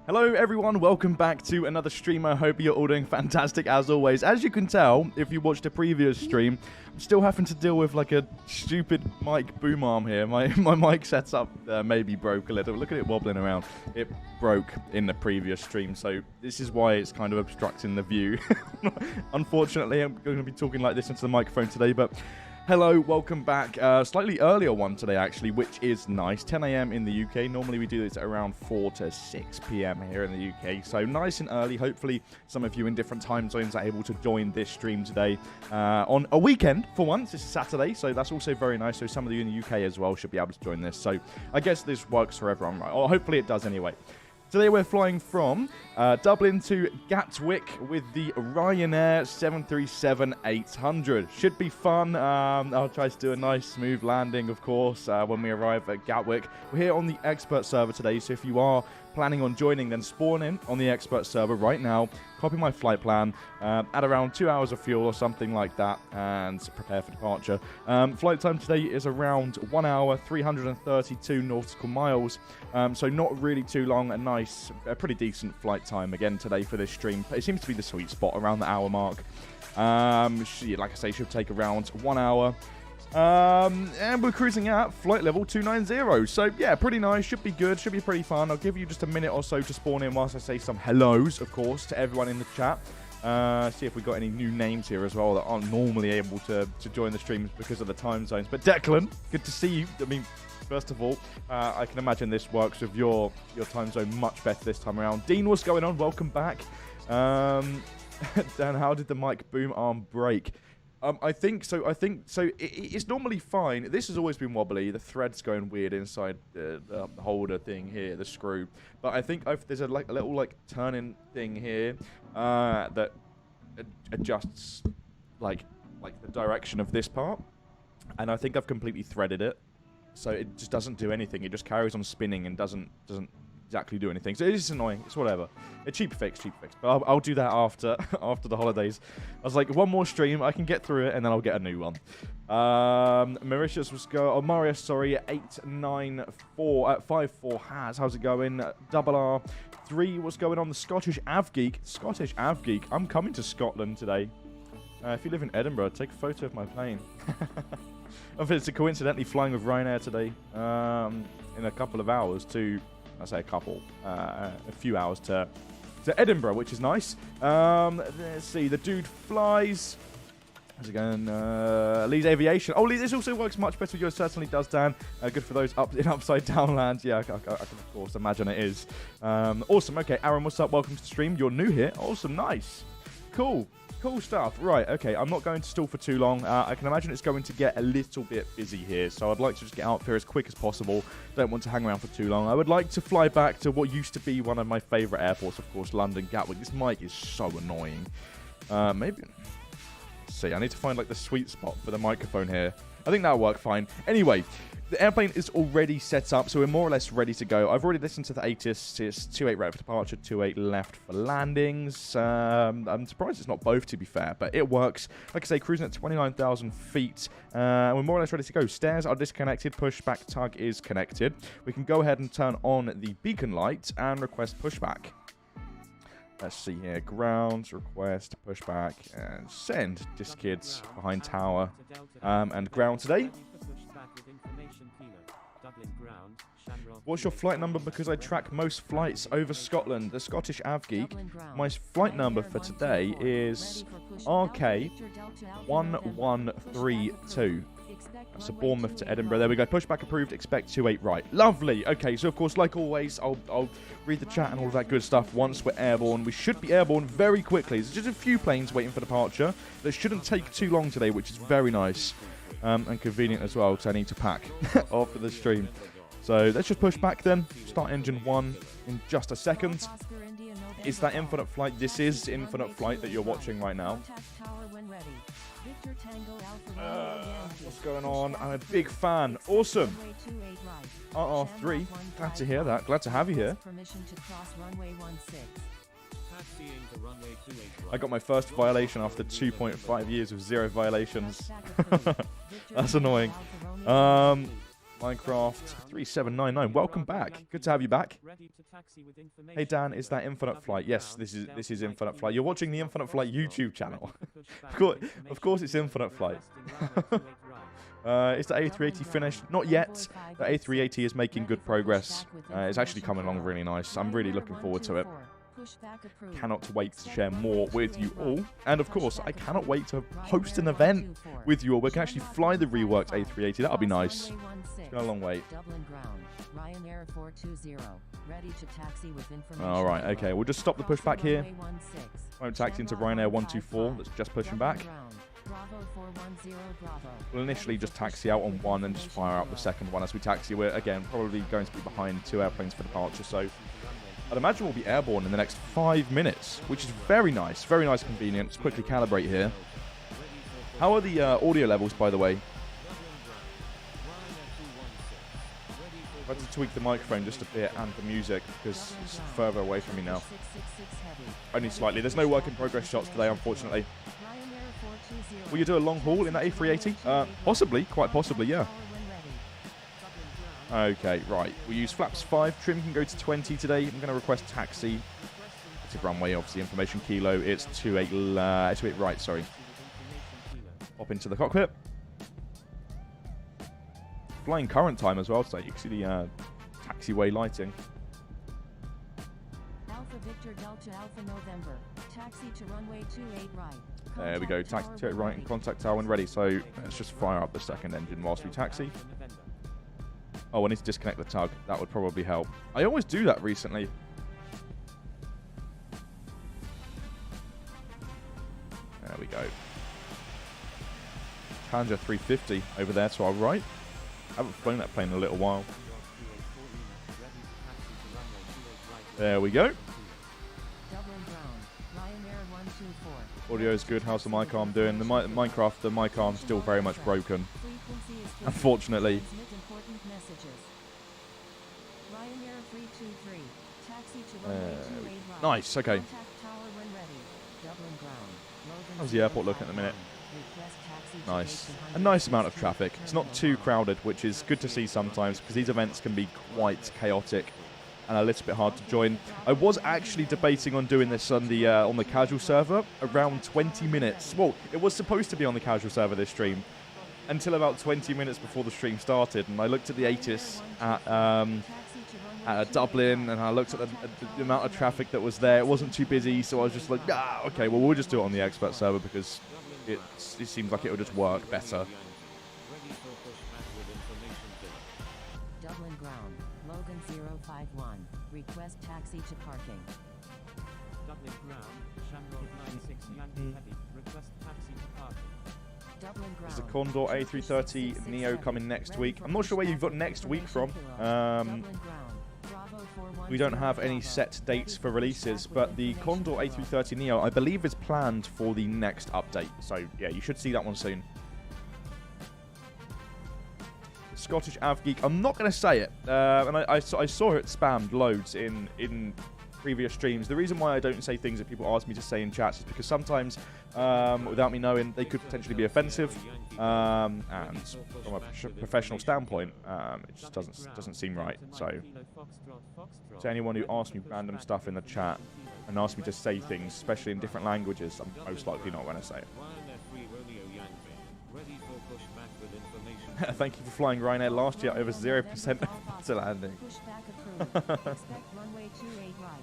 Hello everyone, welcome back to another stream. I hope you're all doing fantastic as always. As you can tell, if you watched a previous stream, I'm still having to deal with like a stupid mic boom arm here. My mic setup maybe broke a little. Look at it wobbling around. It broke in the previous stream, so this is why it's kind of obstructing the view. Unfortunately, I'm going to be talking like this into the microphone today, but hello, welcome back. Slightly earlier one today, actually, which is nice. 10 AM in the UK. Normally we do this at around 4 to 6 PM here in the UK. So nice and early. Hopefully some of you in different time zones are able to join this stream today on a weekend for once. It's Saturday, so that's also very nice. So some of you in the UK as well should be able to join this. So I guess this works for everyone, right? Or hopefully it does anyway. Today we're flying from Dublin to Gatwick with the Ryanair 737-800. Should be fun. I'll try to do a nice smooth landing, of course, when we arrive at Gatwick. We're here on the expert server today, so if you are planning on joining, then spawn in on the expert server right now, copy my flight plan, add around 2 hours of fuel or something like that, and prepare for departure. Flight time today is around 1 hour, 332 nautical miles, so not really too long. A pretty decent flight time again today for this stream. It seems to be the sweet spot around the hour mark. Like I say, should take around 1 hour. And we're cruising at flight level 290. So yeah, pretty nice. Should be good. Should be pretty fun. I'll give you just a minute or so to spawn in whilst I say some hellos, of course, to everyone in the chat. See if we've got any new names here as well that aren't normally able to join the streams because of the time zones. But Declan, good to see you. I mean, first of all, I can imagine this works with your time zone much better this time around. Dean, what's going on? Welcome back. Dan, how did the mic boom arm break? I think so. It's normally fine. This has always been wobbly. The thread's going weird inside the holder thing here, the screw. But I think there's a little turning thing here that adjusts like the direction of this part, and I think I've completely threaded it, so it just doesn't do anything. It just carries on spinning and doesn't exactly do anything. So it is annoying. It's whatever. A cheap fix. But I'll do that after after the holidays. I was like, one more stream, I can get through it, and then I'll get a new one. Mauritius was go. Oh, Marius, sorry. 89454 has. How's it going? 𝗪𝗪𝗪3. What's going on? The Scottish Avgeek. Scottish Avgeek. I'm coming to Scotland today. If you live in Edinburgh, take a photo of my plane. If it's coincidentally flying with Ryanair today, in a couple of hours to, I say a couple, a few hours to Edinburgh, which is nice. Let's see, the dude flies. How's it going? Lee's Aviation. Oh, Lee, this also works much better with yours. Certainly does, Dan. Good for those in upside down lands. Yeah, I can of course imagine it is. Awesome. Okay, Aaron, what's up? Welcome to the stream. You're new here. Awesome. Nice. Cool. Cool stuff. Right, okay, I'm not going to stall for too long. I can imagine it's going to get a little bit busy here, so I'd like to just get out here as quick as possible. Don't want to hang around for too long. I would like to fly back to what used to be one of my favourite airports, of course, London Gatwick. This mic is so annoying. Maybe... Let's see, I need to find, like, the sweet spot for the microphone here. I think that'll work fine. Anyway... The airplane is already set up, so we're more or less ready to go. I've already listened to the ATIS. It's 28 right for departure, 28 left for landings. I'm surprised it's not both, to be fair, but it works. Like I say, cruising at 29,000 feet. We're more or less ready to go. Stairs are disconnected. Pushback tug is connected. We can go ahead and turn on the beacon light and request pushback. Let's see here. Ground, request, pushback, and send. Disc kids behind tower and ground today. What's your flight number? Because I track most flights over Scotland. The Scottish Avgeek. My flight number for today is RK1132. That's a Bournemouth to Edinburgh. There we go. Pushback approved. Expect 28 right. Lovely. Okay, so of course, like always, I'll read the chat and all of that good stuff once we're airborne. We should be airborne very quickly. There's just a few planes waiting for departure. That shouldn't take too long today, which is very nice. And convenient as well, because I need to pack after the stream. So let's just push back then. Start engine 1 in just a second. Is that infinite flight? This is infinite flight that you're watching right now. What's going on? I'm a big fan. Awesome. RR3. Glad to hear that. Glad to have you here. I got my first violation after 2.5 years of 0 violations. That's annoying. Minecraft 3799. Welcome back. Good to have you back. Hey Dan, is that Infinite Flight? Yes, this is Infinite Flight. You're watching the Infinite Flight YouTube channel. Of course it's Infinite Flight. Is the A380 finished? Not yet. The A380 is making good progress. It's actually coming along really nice. I'm really looking forward to it. Cannot wait to share more with you all. And of course, I cannot wait to host an event with you all. We can actually fly the reworked A380. That'll be nice. It's been a long wait. Alright, okay. We'll just stop the pushback here. Won't taxi into Ryanair 124. That's just pushing back. We'll initially just taxi out on one and just fire up the second one as we taxi. We're, again, probably going to be behind 2 airplanes for departure, so I'd imagine we'll be airborne in the next 5 minutes, which is very nice convenient. Let's quickly calibrate here. How are the audio levels, by the way? I've had to tweak the microphone just a bit and the music because it's further away from me now. Only slightly. There's no work in progress shots today, unfortunately. Will you do a long haul in that A380? Possibly, quite possibly, yeah. Okay, right. We'll use flaps 5. Trim can go to 20 today. I'm going to request taxi. It's a runway, obviously. Information kilo. It's 28 right, sorry. Hop into the cockpit. Flying current time as well, so you can see the taxiway lighting. Alpha Victor Delta Alpha November. Taxi to runway 28 right. There we go. Taxi to 28 right and contact tower when ready. So let's just fire up the second engine whilst we taxi. Oh, I need to disconnect the tug. That would probably help. I always do that recently. There we go. 𝗪𝗪𝗪𝗧 350 over there to our right. I haven't flown that plane in a little while. There we go. Audio is good. How's the mic arm doing? The Minecraft, the mic arm's still very much broken. Unfortunately. Nice, okay. Contact tower when ready. Dublin ground. Logan How's the airport looking at the minute? 051. Request taxi to Nice. gate A nice amount of 200 traffic. It's not too terminal. crowded, which is good to see sometimes because these events can be quite chaotic and a little bit hard to join. I was actually debating on doing this on the casual server around 20 minutes. Well, it was supposed to be on the casual server, this stream, until about 20 minutes before the stream started, and I looked at the 𝗖𝗛𝗔𝗡𝗟𝗏 at Dublin, and I looked at the amount of traffic that was there. It wasn't too busy, so I was just like, okay, well, we'll just do it on the expert server because it seems like it would just work better. Dublin ground. Logan 051. Request taxi to parking. Dublin ground, Shamrock 96 landing heavy, request taxi to parking. Dublin ground. There's the Condor A330 Neo coming next week. I'm not sure where you've got next week from. We don't have any set dates for releases, but the Condor A330 Neo, I believe, is planned for the next update. So, yeah, you should see that one soon. Scottish Av Geek. I'm not going to say it, and I saw it spammed loads in previous streams. The reason why I don't say things that people ask me to say in chats is because sometimes, without me knowing, they could potentially be offensive, and from a professional standpoint, it just doesn't seem right. So, to anyone who asks me random stuff in the chat and asks me to say things, especially in different languages, I'm most likely not going to say it. Thank you for flying Ryanair last year over 0% to landing. Pushback approved. Expect runway 28 right.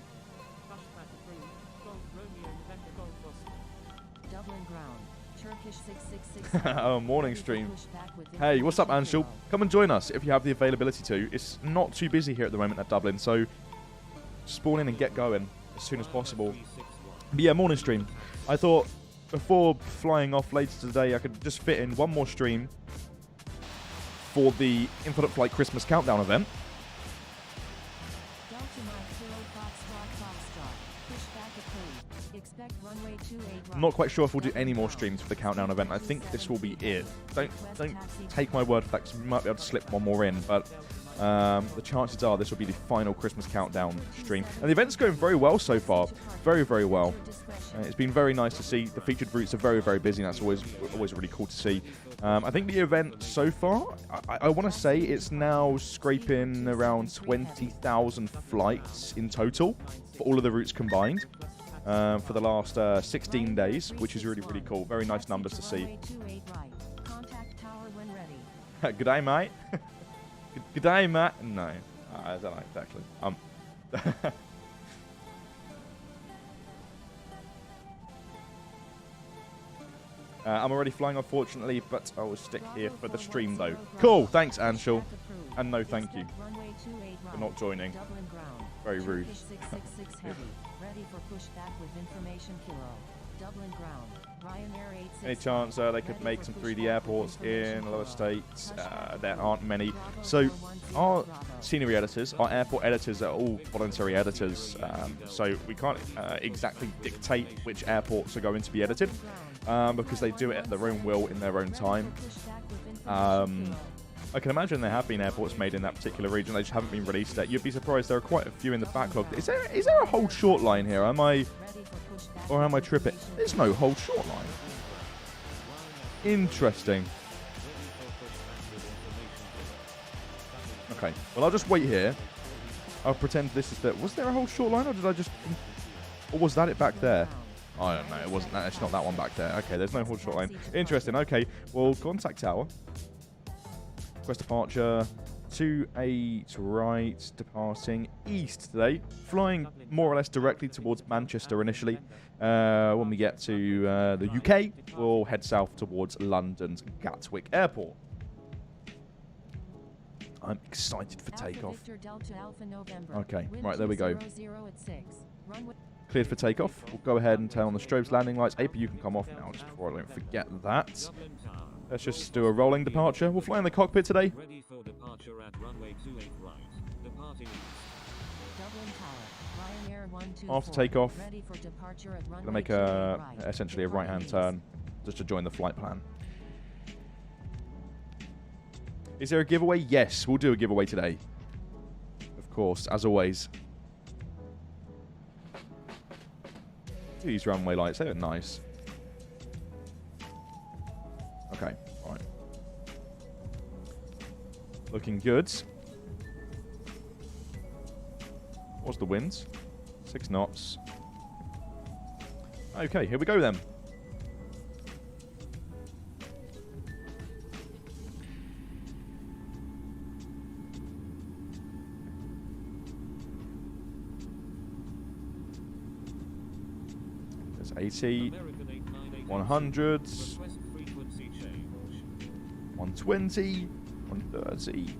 Pushback approved, Golf Romeo November Golf Oscar. Dublin ground. Turkish 666. Oh, morning stream. Pushback with Hey, what's up, information Anshul? kilo. Come and join us if you have the availability to. It's not too busy here at the moment at Dublin, so spawn in and get going as soon as possible. But yeah, morning stream. I thought before flying off later today, I could just fit in one more stream for the Infinite Flight Christmas Countdown event. Delta Mike Kilo Foxtrot. Pushback approved. Expect runway 28 right. I'm not quite sure if we'll do any more streams for the Countdown event. I think this will be it. Don't take my word for that, because we might be able to slip one more in, but the chances are this will be the final Christmas Countdown stream. And the event's going very well so far. Very, very well. It's been very nice to see. The featured routes are very, very busy, and that's always really cool to see. I think the event so far, I want to say it's now scraping around 20,000 flights in total for all of the routes combined for the last 16 days, which is really, really cool. Very nice numbers to see. Runway 28 right. Contact tower when ready. Good day, mate. Good day, mate. No, I don't know exactly. I'm already flying, unfortunately, but I will stick here for the stream, though. Cool. Thanks, Anshul. And no thank you for not joining. Dublin ground. Very rude. Turkish 666 heavy. Ready for pushback with information kilo. Dublin ground. Ryanair 865. Any chance they could make some 3D airports in other states? There aren't many. So our scenery editors, our airport editors are all voluntary editors. So we can't exactly dictate which airports are going to be edited because they do it at their own will in their own time. I can imagine there have been airports made in that particular region. They just haven't been released yet. You'd be surprised there are quite a few in the backlog. Is there a hold short line here? Am I tripping? There's no hold short line. Interesting. Okay. Well, I'll just wait here. I'll pretend this is the... Was there a hold short line, or did I just... Or was that it back there? I don't know. It wasn't that. It's not that one back there. Okay, there's no hold short line. Interesting. Okay. Well, contact tower. Request departure. 28 right, departing east today, flying more or less directly towards Manchester initially. When we get to the UK, we'll head south towards London's Gatwick Airport. I'm excited for takeoff. Okay, right, there we go. Cleared for takeoff. We'll go ahead and turn on the strobes landing lights. 𝗖𝗛𝗔𝗡𝗟𝗏, you can come off now, just before I don't forget that. Let's just do a rolling departure. We'll fly in the cockpit today. Ready for departure at runway 28 right. Departing After takeoff, going to make essentially a right-hand turn just to join the flight plan. Is there a giveaway? Yes, we'll do a giveaway today. Of course, as always. These runway lights, they look nice. Okay, alright. Looking good. What's the winds? 6 knots. Okay, here we go then. There's 80, 100s, 120, 130.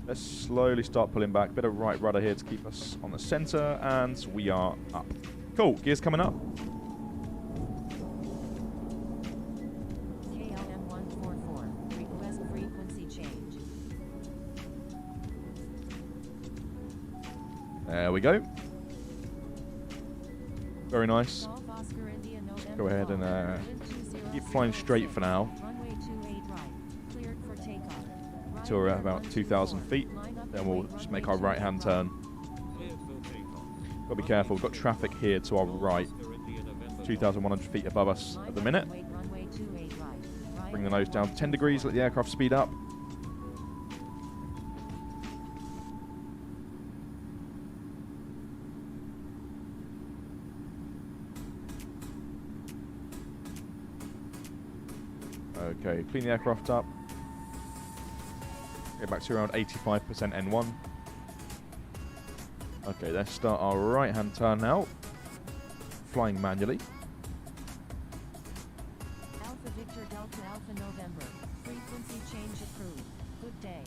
Let's slowly start pulling back. Bit of right rudder here to keep us on the center, and we are up. Cool, gears coming up. KLM 144, request frequency change. There we go. Very nice. Golf Oscar India November Go ahead and wind keep flying straight for now. Runway 28 right, cleared for takeoff. Till we're at about 2,000 feet. Then we'll just make our right-hand turn. Got to be careful. We've got traffic here to our right. 2,100 feet above us at the minute. Runway 28 right. Bring the nose down 10 degrees. Let the aircraft speed up. Okay, clean the aircraft up. Get back to around 85% N1. Okay, let's start our right-hand turn now. Flying manually. Alpha Victor Delta Alpha November. Frequency change approved. Good day.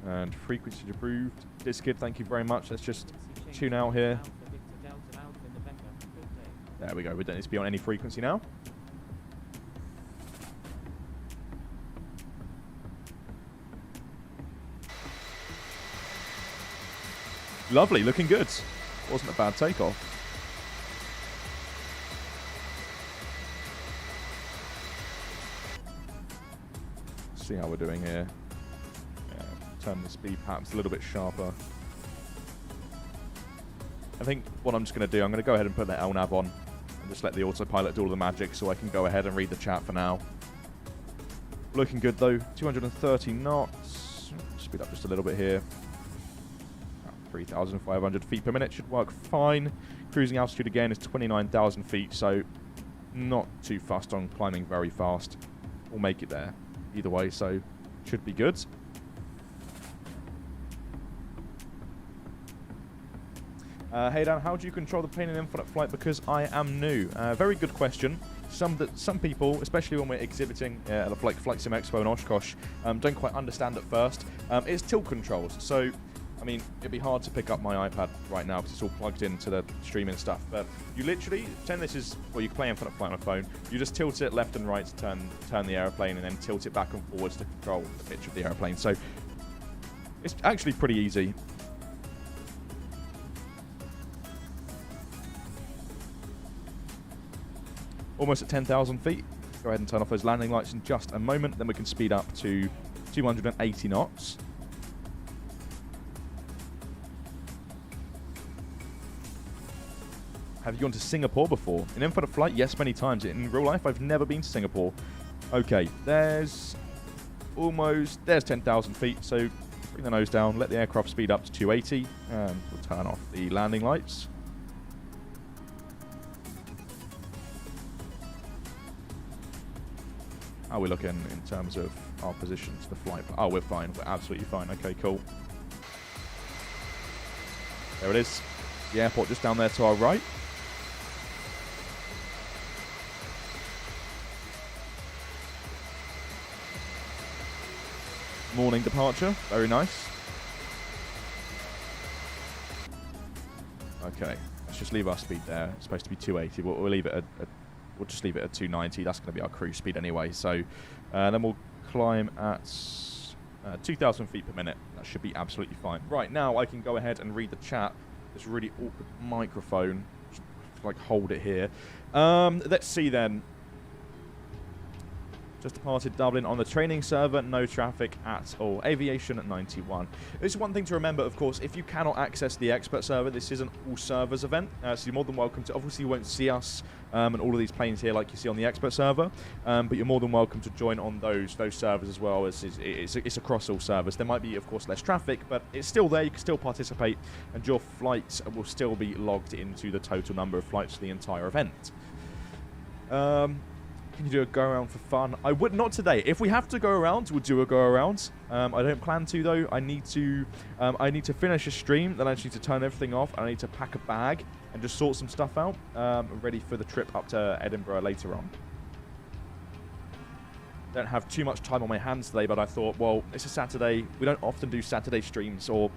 And frequency approved. Diskid, thank you very much. Let's just tune out here. There we go. We don't need to be on any frequency now. Lovely, looking good. Wasn't a bad takeoff. See how we're doing here. Yeah, turn the speed perhaps a little bit sharper. I think what I'm just going to do, I'm going to go ahead and put the LNAV on and just let the autopilot do all the magic so I can go ahead and read the chat for now. Looking good though, 230 knots. Speed up just a little bit here. 3,500 feet per minute should work fine. Cruising altitude again is 29,000 feet, so not too fussed on climbing very fast. We'll make it there either way, so should be good. Hey Dan, how do you control the plane in infinite flight? Because I am new. Very good question. Some people, especially when we're exhibiting at a Flight Sim Expo in Oshkosh, don't quite understand at first. It's tilt controls, so I mean, it'd be hard to pick up my iPad right now because it's all plugged into the streaming stuff. But you literally, pretend this is, well, you can play Infinite Flight on a phone. You just tilt it left and right to turn the airplane, and then tilt it back and forwards to control the pitch of the airplane. So it's actually pretty easy. Almost at 10,000 feet. Go ahead and turn off those landing lights in just a moment. Then we can speed up to 280 knots. Have you gone to Singapore before? In Infinite Flight, yes, many times. In real life, I've never been to Singapore. Okay, there's 10,000 feet, so bring the nose down, let the aircraft speed up to 280, and we'll turn off the landing lights. How are we looking in terms of our position to the flight? Oh, we're fine. We're absolutely fine. Okay, cool. There it is. The airport just down there to our right. Morning departure. Very nice. Okay, let's just leave our speed there. It's supposed to be 280. We'll leave it we'll just leave it at 290. That's going to be our cruise speed anyway. So then we'll climb at 2,000 feet per minute. That should be absolutely fine. Right, now I can go ahead and read the chat. This really awkward microphone. Just like hold it here. Let's see then. Just departed Dublin on the training server, no traffic at all. Aviation at 91. This is one thing to remember, of course, if you cannot access the expert server, this is an all servers event, so you're more than welcome to, obviously you won't see us and all of these planes here like you see on the expert server, but you're more than welcome to join on those servers as well. It's across all servers. There might be, of course, less traffic, but it's still there. You can still participate, and your flights will still be logged into the total number of flights for the entire event. Can you do a go around for fun? I would not today. If we have to go around, we'll do a go around. I don't plan to though. I need to finish a stream. Then I just need to turn everything off. I need to pack a bag and just sort some stuff out. Ready for the trip up to Edinburgh later on. Don't have too much time on my hands today, but I thought, well, it's a Saturday. We don't often do Saturday streams or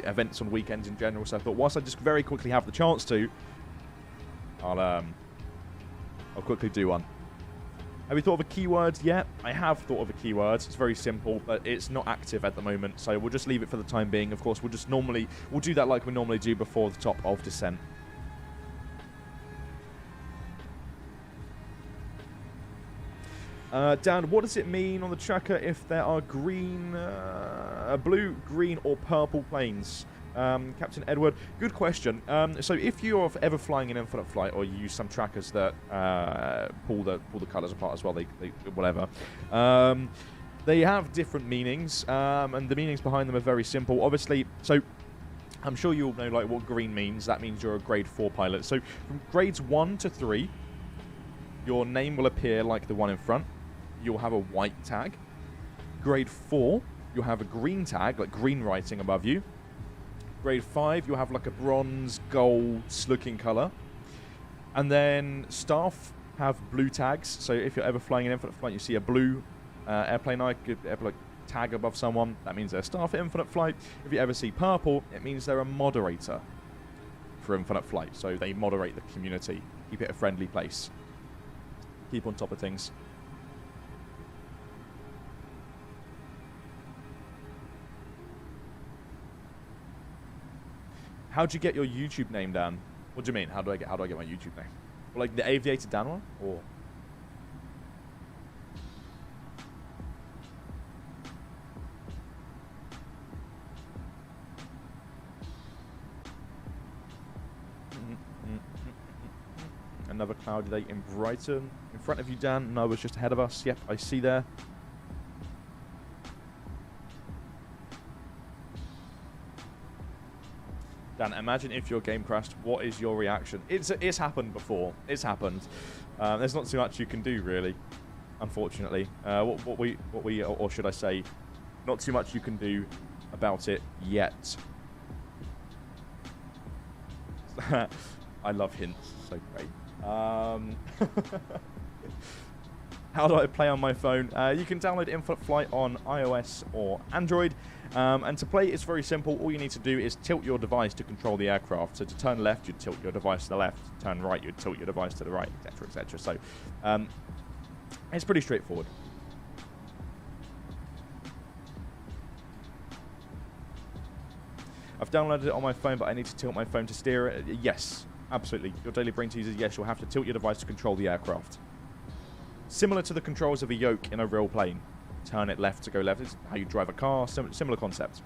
events on weekends in general. So I thought, whilst I just very quickly have the chance to, I'll quickly do one. Have you thought of a keyword yet? I have thought of a keyword. It's very simple, but it's not active at the moment, so we'll just leave it for the time being. Of course, we'll do that like we normally do before the top of descent. Dan, what does it mean on the tracker if there are blue, green, or purple planes? Captain Edward, good question. So if you're ever flying an infinite flight, or you use some trackers that pull the colours apart as well, they whatever, they have different meanings, and the meanings behind them are very simple. Obviously, so I'm sure you all know like what green means. That means you're a grade 4 pilot. So from grades 1 to 3, your name will appear like the one in front. You'll have a white tag. Grade 4, you'll have a green tag, like green writing above you. Grade 5, you'll have like a bronze, gold looking colour. And then staff have blue tags. So if you're ever flying an infinite flight, you see a blue airplane tag above someone, that means they're staff at infinite flight. If you ever see purple, it means they're a moderator for infinite flight. So they moderate the community, keep it a friendly place, keep on top of things. How'd you get your YouTube name, Dan? What do you mean? How do I get my YouTube name? Well, like the Aviator Dan one, or? Another cloudy day in Brighton. In front of you, Dan. Noah's just ahead of us. Yep, I see there. Dan, imagine if your game crashed. What is your reaction? It's happened before. It's happened. There's not too much you can do, really. Unfortunately, or should I say, not too much you can do about it yet. I love hints. So great. How do I play on my phone? You can download Infinite Flight on iOS or Android. And to play, it's very simple. All you need to do is tilt your device to control the aircraft. So to turn left, you'd tilt your device to the left. To turn right, you'd tilt your device to the right, etc., etc. So it's pretty straightforward. I've downloaded it on my phone, but I need to tilt my phone to steer it. Yes, absolutely. Your daily brain teases, yes, you'll have to tilt your device to control the aircraft. Similar to the controls of a yoke in a real plane. Turn it left to go left. It's how you drive a car. Similar concept.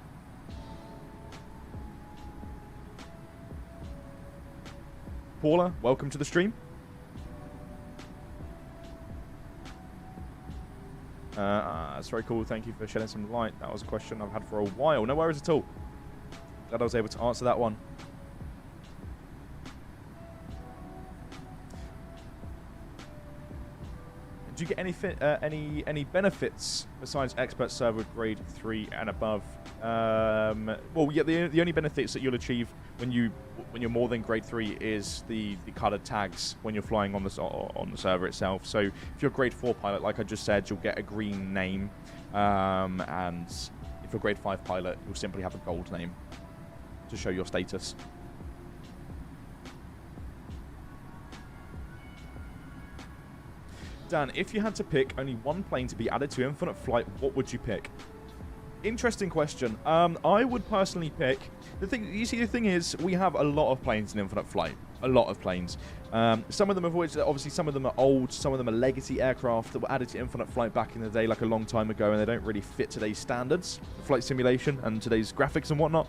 Paula, welcome to the stream. That's very cool. Thank you for shedding some light. That was a question I've had for a while. No worries at all. Glad I was able to answer that one. Do you get any benefits besides expert server with grade 3 and above? Well, yeah, the only benefits that you'll achieve when you're more than grade 3 is the coloured tags when you're flying on the server itself. So if you're a grade 4 pilot, like I just said, you'll get a green name, and if you're a grade 5 pilot, you'll simply have a gold name to show your status. Dan, if you had to pick only one plane to be added to Infinite Flight, what would you pick? Interesting question. I would personally pick... The thing is, we have a lot of planes in Infinite Flight. A lot of planes. Some of them have always, obviously some of them are old, some of them are legacy aircraft that were added to Infinite Flight back in the day, like a long time ago, and they don't really fit today's standards, flight simulation, and today's graphics and whatnot.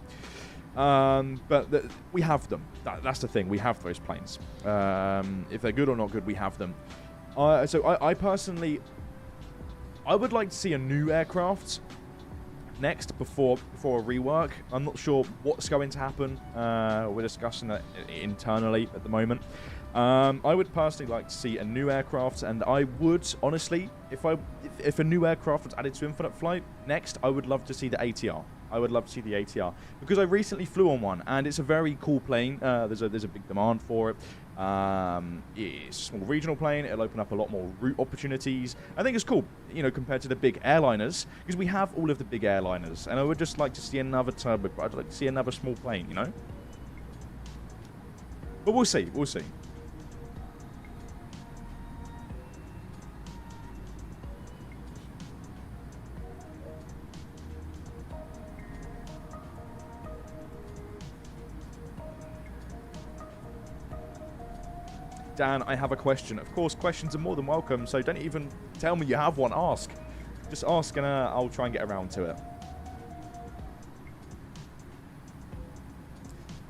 But we have them. That's the thing. We have those planes. If they're good or not good, we have them. So I personally, I would like to see a new aircraft next before a rework. I'm not sure what's going to happen. We're discussing that internally at the moment. I would personally like to see a new aircraft, and I would honestly, if a new aircraft was added to Infinite Flight next, I would love to see the ATR. I would love to see the ATR because I recently flew on one, and it's a very cool plane. There's a big demand for it. It's a small regional plane. It'll open up a lot more route opportunities. I think it's cool, you know, compared to the big airliners, because we have all of the big airliners, and I would just like to see another turbo. I'd like to see another small plane, you know. But we'll see. We'll see. Dan, I have a question. Of course, questions are more than welcome, so don't even tell me you have one. Ask. Just ask, and I'll try and get around to it.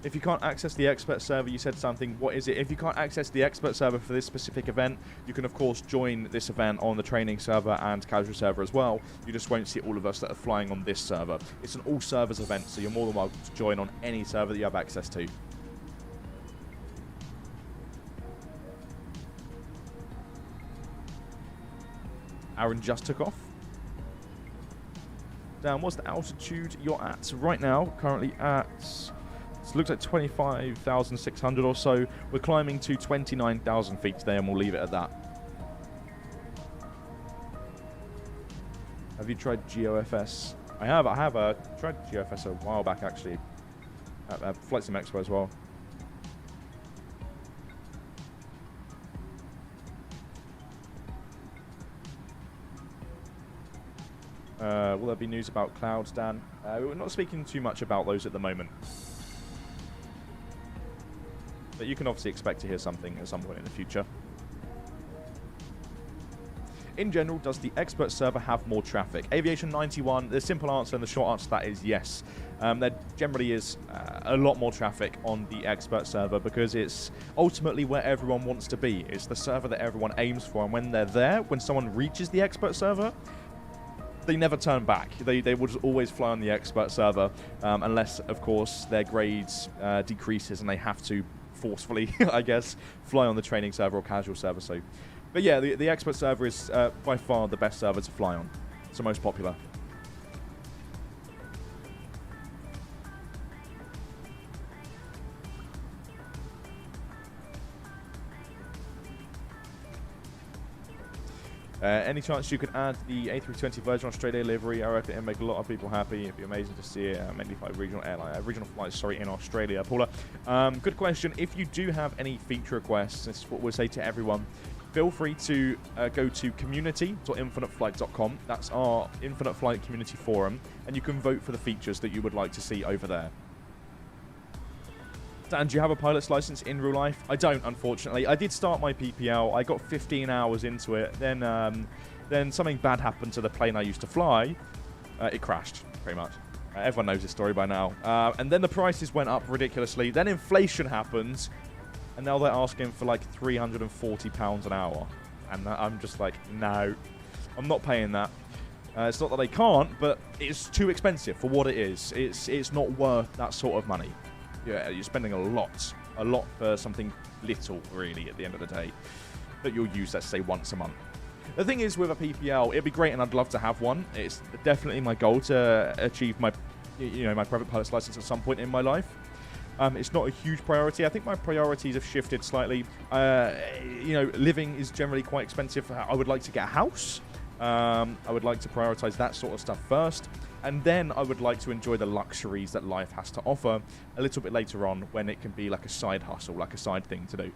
If you can't access the expert server, you said something. What is it? If you can't access the expert server for this specific event, you can, of course, join this event on the training server and casual server as well. You just won't see all of us that are flying on this server. It's an all-servers event, so you're more than welcome to join on any server that you have access to. Aaron just took off. Dan, what's the altitude you're at right now? Currently at, it looks like 25,600 or so. We're climbing to 29,000 feet today, and we'll leave it at that. Have you tried GOFS? I have tried GOFS a while back, actually. At Flight Sim Expo as well. Will there be news about clouds, Dan? We're not speaking too much about those at the moment. But you can obviously expect to hear something at some point in the future. In general, does the expert server have more traffic? Aviation 91, the simple answer and the short answer to that is yes. There generally is a lot more traffic on the expert server because it's ultimately where everyone wants to be. It's the server that everyone aims for, and when they're there, when someone reaches the expert server, they never turn back. They will just always fly on the expert server, unless, of course, their grades decreases and they have to forcefully, I guess, fly on the training server or casual server. So, but yeah, the expert server is by far the best server to fly on. It's the most popular. Any chance you could add the A320 Virgin Australia livery? I reckon it'd make a lot of people happy. It'd be amazing to see it. Mainly by regional airline, regional flights, sorry, in Australia. Paula, good question. If you do have any feature requests, this is what we'll say to everyone. Feel free to go to community.infiniteflight.com. That's our Infinite Flight community forum, and you can vote for the features that you would like to see over there. Dan, do you have a pilot's license in real life? I don't, unfortunately. I did start my PPL. I got 15 hours into it. Then something bad happened to the plane I used to fly. It crashed, pretty much. Everyone knows this story by now. And then the prices went up ridiculously. Then inflation happened, and now they're asking for like £340 an hour. And I'm just like, no, I'm not paying that. It's not that they can't, but it's too expensive for what it is. It's not worth that sort of money. Yeah, you're spending a lot for something little, really, at the end of the day, that you'll use, let's say, once a month. The thing is, with a PPL, it'd be great, and I'd love to have one. It's definitely my goal to achieve my, my private pilot's license at some point in my life. It's not a huge priority. I think my priorities have shifted slightly. Living is generally quite expensive. I would like to get a house. I would like to prioritize that sort of stuff first. And then I would like to enjoy the luxuries that life has to offer a little bit later on, when it can be like a side hustle, like a side thing to do.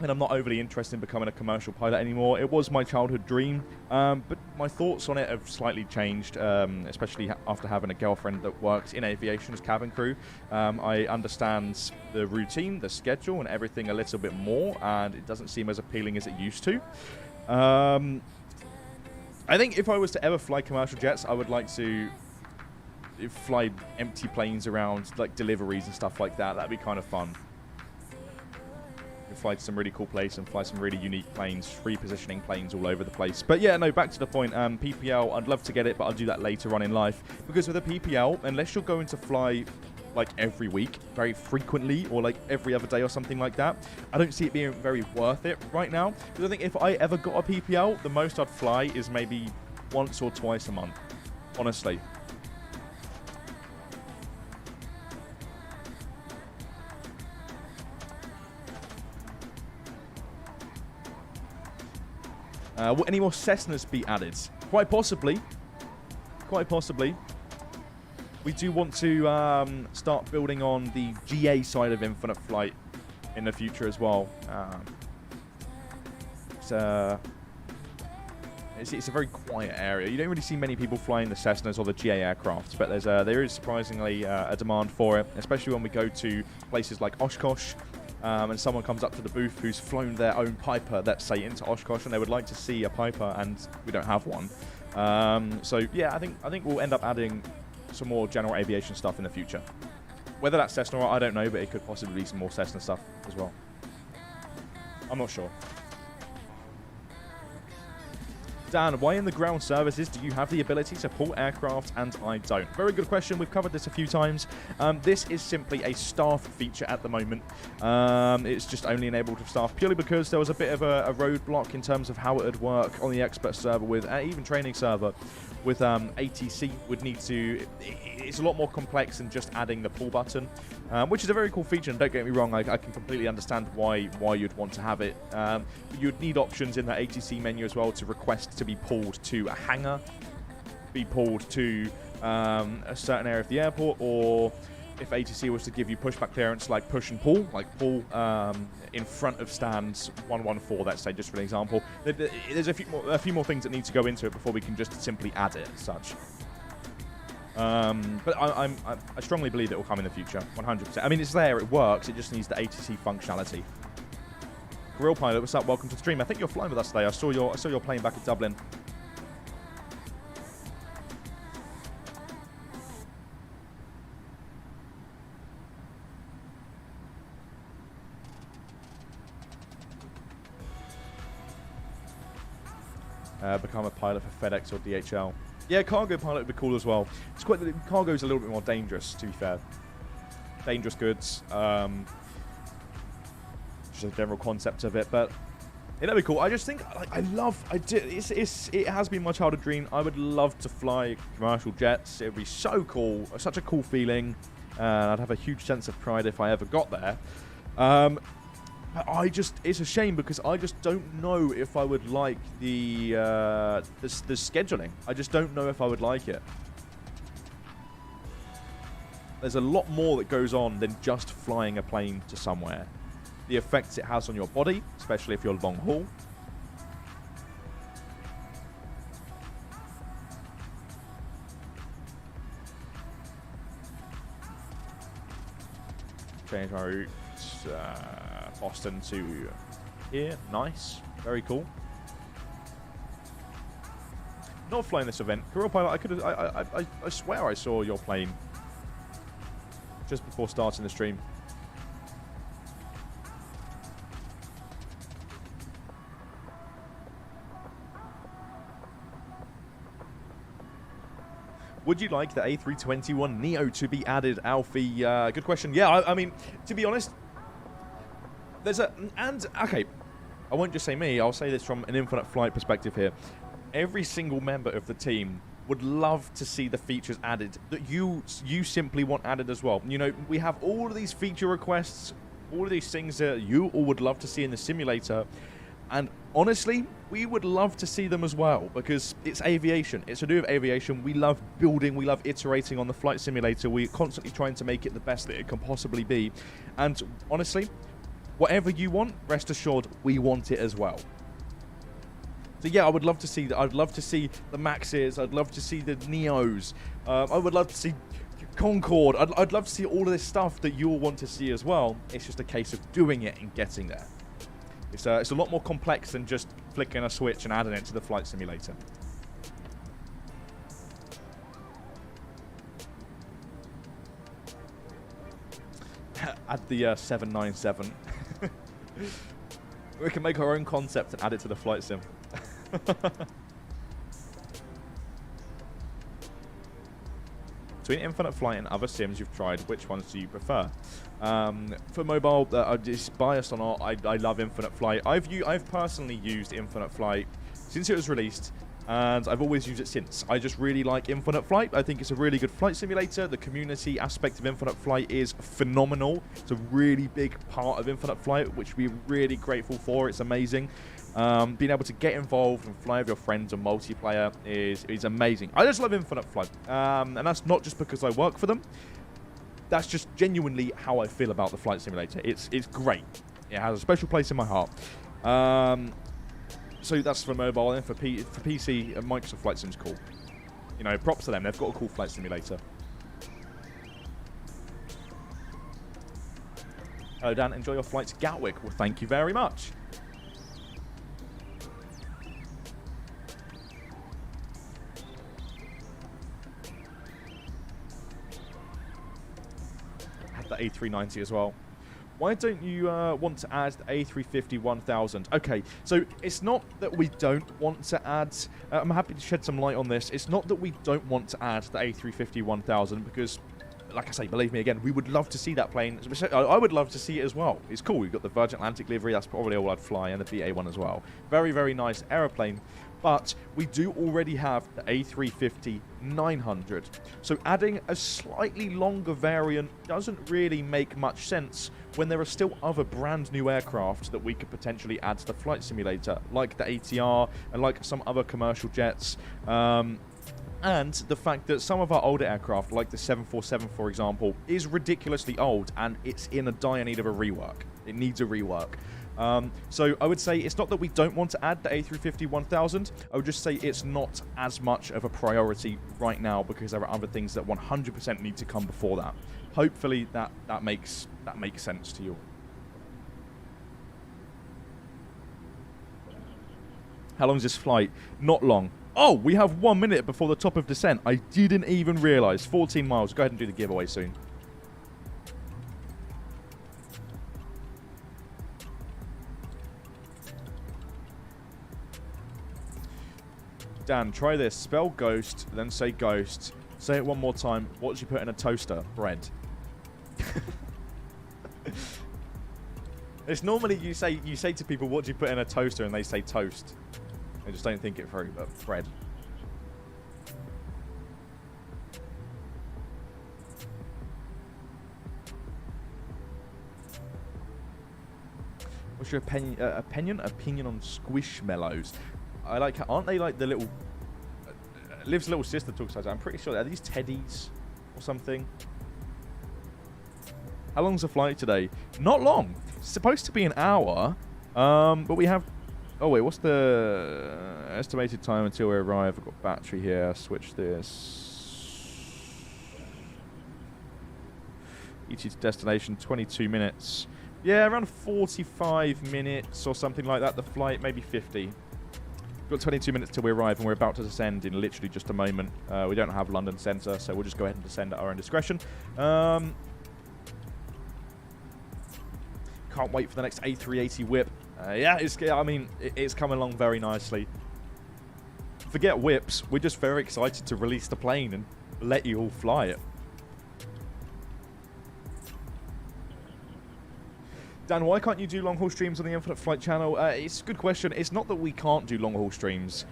and I'm not overly interested in becoming a commercial pilot anymore. It was my childhood dream, but my thoughts on it have slightly changed, especially after having a girlfriend that works in aviation as cabin crew. I understand the routine, the schedule, and everything a little bit more, and it doesn't seem as appealing as it used to. I think if I was to ever fly commercial jets, I would like to fly empty planes around, like deliveries and stuff like that. That'd be kind of fun. Fly to some really cool place and fly some really unique planes, repositioning planes all over the place. But yeah, no, back to the point. PPL, I'd love to get it, but I'll do that later on in life. Because with a PPL, unless you're going to fly like every week, very frequently, or like every other day or something like that, I don't see it being very worth it right now. Because I think if I ever got a PPL, the most I'd fly is maybe once or twice a month, honestly. Will any more Cessnas be added? Quite possibly. Quite possibly. We do want to start building on the GA side of Infinite Flight in the future as well. It's a very quiet area. You don't really see many people flying the Cessnas or the GA aircraft, but there is surprisingly a demand for it, especially when we go to places like Oshkosh. And someone comes up to the booth who's flown their own Piper, let's say, into Oshkosh, and they would like to see a Piper, and we don't have one. So yeah, I think we'll end up adding some more general aviation stuff in the future. Whether that's Cessna or not, I don't know, but it could possibly be some more Cessna stuff as well. I'm not sure. Dan, why in the ground services do you have the ability to pull aircraft and I don't? Very good question. We've covered this a few times. This is simply a staff feature at the moment. It's just only enabled to staff purely because there was a bit of a roadblock in terms of how it would work on the expert server with even training server with ATC would need to. It's a lot more complex than just adding the pull button, which is a very cool feature. And don't get me wrong, I can completely understand why you'd want to have it. You'd need options in the ATC menu as well to request to be pulled to a hangar, be pulled to a certain area of the airport, or if ATC was to give you pushback clearance like push and pull, like pull in front of stands 114, let's say, just for an example. There's a few more things that need to go into it before we can just simply add it as such. But I strongly believe it will come in the future, 100%. I mean, it's there, it works, it just needs the ATC functionality. Grill Pilot, what's up? Welcome to the stream. I think you're flying with us today. I saw your plane back at Dublin. Become a pilot for FedEx or DHL. Yeah, cargo pilot would be cool as well. It's quite cargo's a little bit more dangerous, to be fair. Dangerous goods. Just a general concept of it, but it'd be cool. I just think it has been my childhood dream. I would love to fly commercial jets. It'd be so cool, such a cool feeling. I'd have a huge sense of pride if I ever got there. But it's a shame because I just don't know if I would like the scheduling. I just don't know if I would like it. There's a lot more that goes on than just flying a plane to somewhere. The effects it has on your body, especially if you're long haul. Change my route. Boston to here. Nice. Very cool. Not flying this event. Career Pilot, I swear I saw your plane just before starting the stream. Would you like the A321neo to be added, Alfie? Good question. Yeah, I mean, to be honest, okay, I won't just say me, I'll say this from an Infinite Flight perspective here. Every single member of the team would love to see the features added that you simply want added as well. You know, we have all of these feature requests, all of these things that you all would love to see in the simulator, and honestly, we would love to see them as well, because it's aviation. It's to do with aviation. We love building. We love iterating on the flight simulator. We're constantly trying to make it the best that it can possibly be. And honestly, whatever you want, rest assured, we want it as well. So yeah, I would love to see that. I'd love to see the Maxes. I'd love to see the Neos. I would love to see Concorde. I'd love to see all of this stuff that you all want to see as well. It's just a case of doing it and getting there. It's a lot more complex than just flicking a switch and adding it to the flight simulator. Add the 797. We can make our own concept and add it to the flight sim. Between Infinite Flight and other sims you've tried, which ones do you prefer? For mobile, it's biased or not, I love Infinite Flight. I've personally used Infinite Flight since it was released, and I've always used it since. I just really like Infinite Flight. I think it's a really good flight simulator. The community aspect of Infinite Flight is phenomenal. It's a really big part of Infinite Flight, which we're really grateful for. It's amazing. Being able to get involved and fly with your friends and multiplayer is amazing. I just love Infinite Flight. And that's not just because I work for them. That's just genuinely how I feel about the flight simulator. It's great. It has a special place in my heart. So that's for mobile, and for PC, Microsoft Flight Sim's cool. You know, props to them. They've got a cool flight simulator. Hello, Dan. Enjoy your flight to Gatwick. Well, thank you very much. Had the A390 as well. Why don't you want to add the A350-1000? Okay, so it's not that we don't want to add... I'm happy to shed some light on this. It's not that we don't want to add the A350-1000 because, like I say, believe me, again, we would love to see that plane. I would love to see it as well. It's cool. We've got the Virgin Atlantic livery. That's probably all I'd fly, and the BA1 as well. Very, very nice aeroplane. But we do already have the A350-900. So adding a slightly longer variant doesn't really make much sense when there are still other brand new aircraft that we could potentially add to the flight simulator, like the ATR and like some other commercial jets. And the fact that some of our older aircraft, like the 747, for example, is ridiculously old and it's in a dire need of a rework. It needs a rework. So I would say it's not that we don't want to add the A350-1000. I would just say it's not as much of a priority right now because there are other things that 100% need to come before that. Hopefully that makes sense to you. How long is this flight? Not long. Oh, we have 1 minute before the top of descent. I didn't even realize. 14 miles. Go ahead and do the giveaway soon. Dan, try this. Spell ghost, then say ghost. Say it one more time. What do you put in a toaster? Bread. It's normally you say to people, what do you put in a toaster? And they say toast. They just don't think it through, but bread. What's your opinion on squishmallows? I like, aren't they like the little... Liv's little sister talks like that. I'm pretty sure. Are these teddies or something? How long's the flight today? Not long. It's supposed to be an hour. But we have... Oh, wait. What's the estimated time until we arrive? I've got battery here. Switch this. ET to destination, 22 minutes. Yeah, around 45 minutes or something like that. The flight, maybe 50. We've got 22 minutes till we arrive, and we're about to descend in literally just a moment. We don't have London Centre, so we'll just go ahead and descend at our own discretion. Can't wait for the next A380 whip. Yeah, it's coming along very nicely. Forget whips. We're just very excited to release the plane and let you all fly it. Dan, why can't you do long-haul streams on the Infinite Flight channel? It's a good question. It's not that we can't do long-haul streams.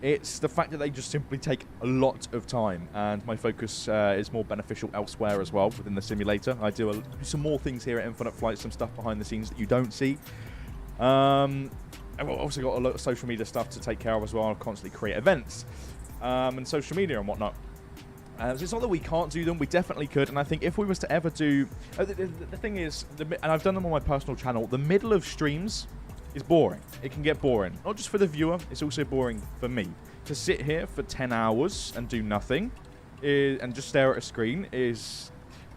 It's the fact that they just simply take a lot of time, and my focus is more beneficial elsewhere as well within the simulator. I do some more things here at Infinite Flight, some stuff behind the scenes that you don't see. I've also got a lot of social media stuff to take care of as well. I constantly create events and social media and whatnot. So it's not that we can't do them, we definitely could, and I think if we was to ever do... the thing is, and I've done them on my personal channel, the middle of streams is boring. It can get boring. Not just for the viewer, it's also boring for me. To sit here for 10 hours and do nothing and just stare at a screen is...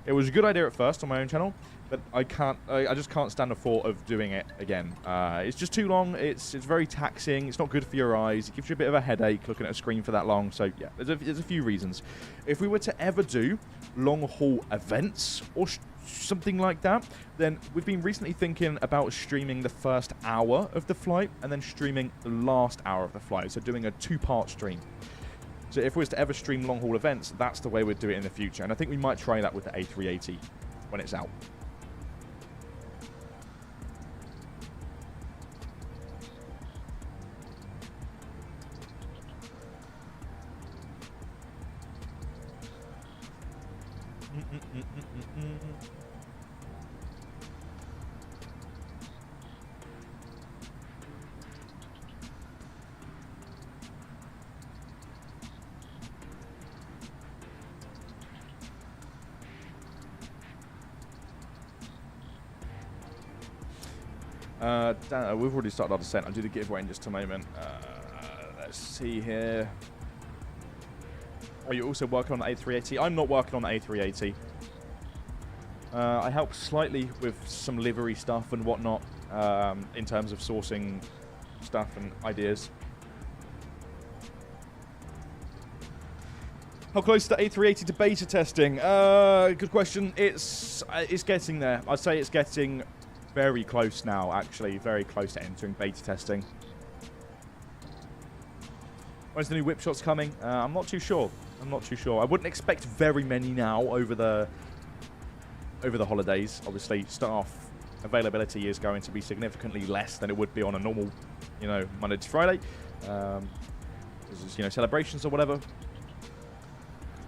It was a good idea at first on my own channel, but I just can't stand the thought of doing it again. It's just too long. It's very taxing. It's not good for your eyes. It gives you a bit of a headache looking at a screen for that long. So yeah, there's a few reasons. If we were to ever do long haul events or something like that, then we've been recently thinking about streaming the first hour of the flight and then streaming the last hour of the flight. So doing a 2-part stream. So if we was to ever stream long haul events, that's the way we'd do it in the future. And I think we might try that with the 𝗖𝗛𝗡𝗘𝗥𝗦𝗛 when it's out. We've already started our descent. I'll do the giveaway in just a moment. Let's see here. Are you also working on the 𝗖𝗛𝗡𝗘𝗥𝗦𝗛? I'm not working on the 𝗖𝗛𝗡𝗘𝗡𝗥𝗦𝗛. I help slightly with some livery stuff and whatnot in terms of sourcing stuff and ideas. How close is the 𝗖𝗛𝗡𝗡𝗘𝗥𝗦𝗛 to beta testing? Good question. It's getting there. I'd say it's getting very close now, actually. Very close to entering beta testing. When's the new whip shots coming? I'm not too sure. I'm not too sure. I wouldn't expect very many now over the holidays. Obviously, staff availability is going to be significantly less than it would be on a normal, Monday to Friday. This is, celebrations or whatever.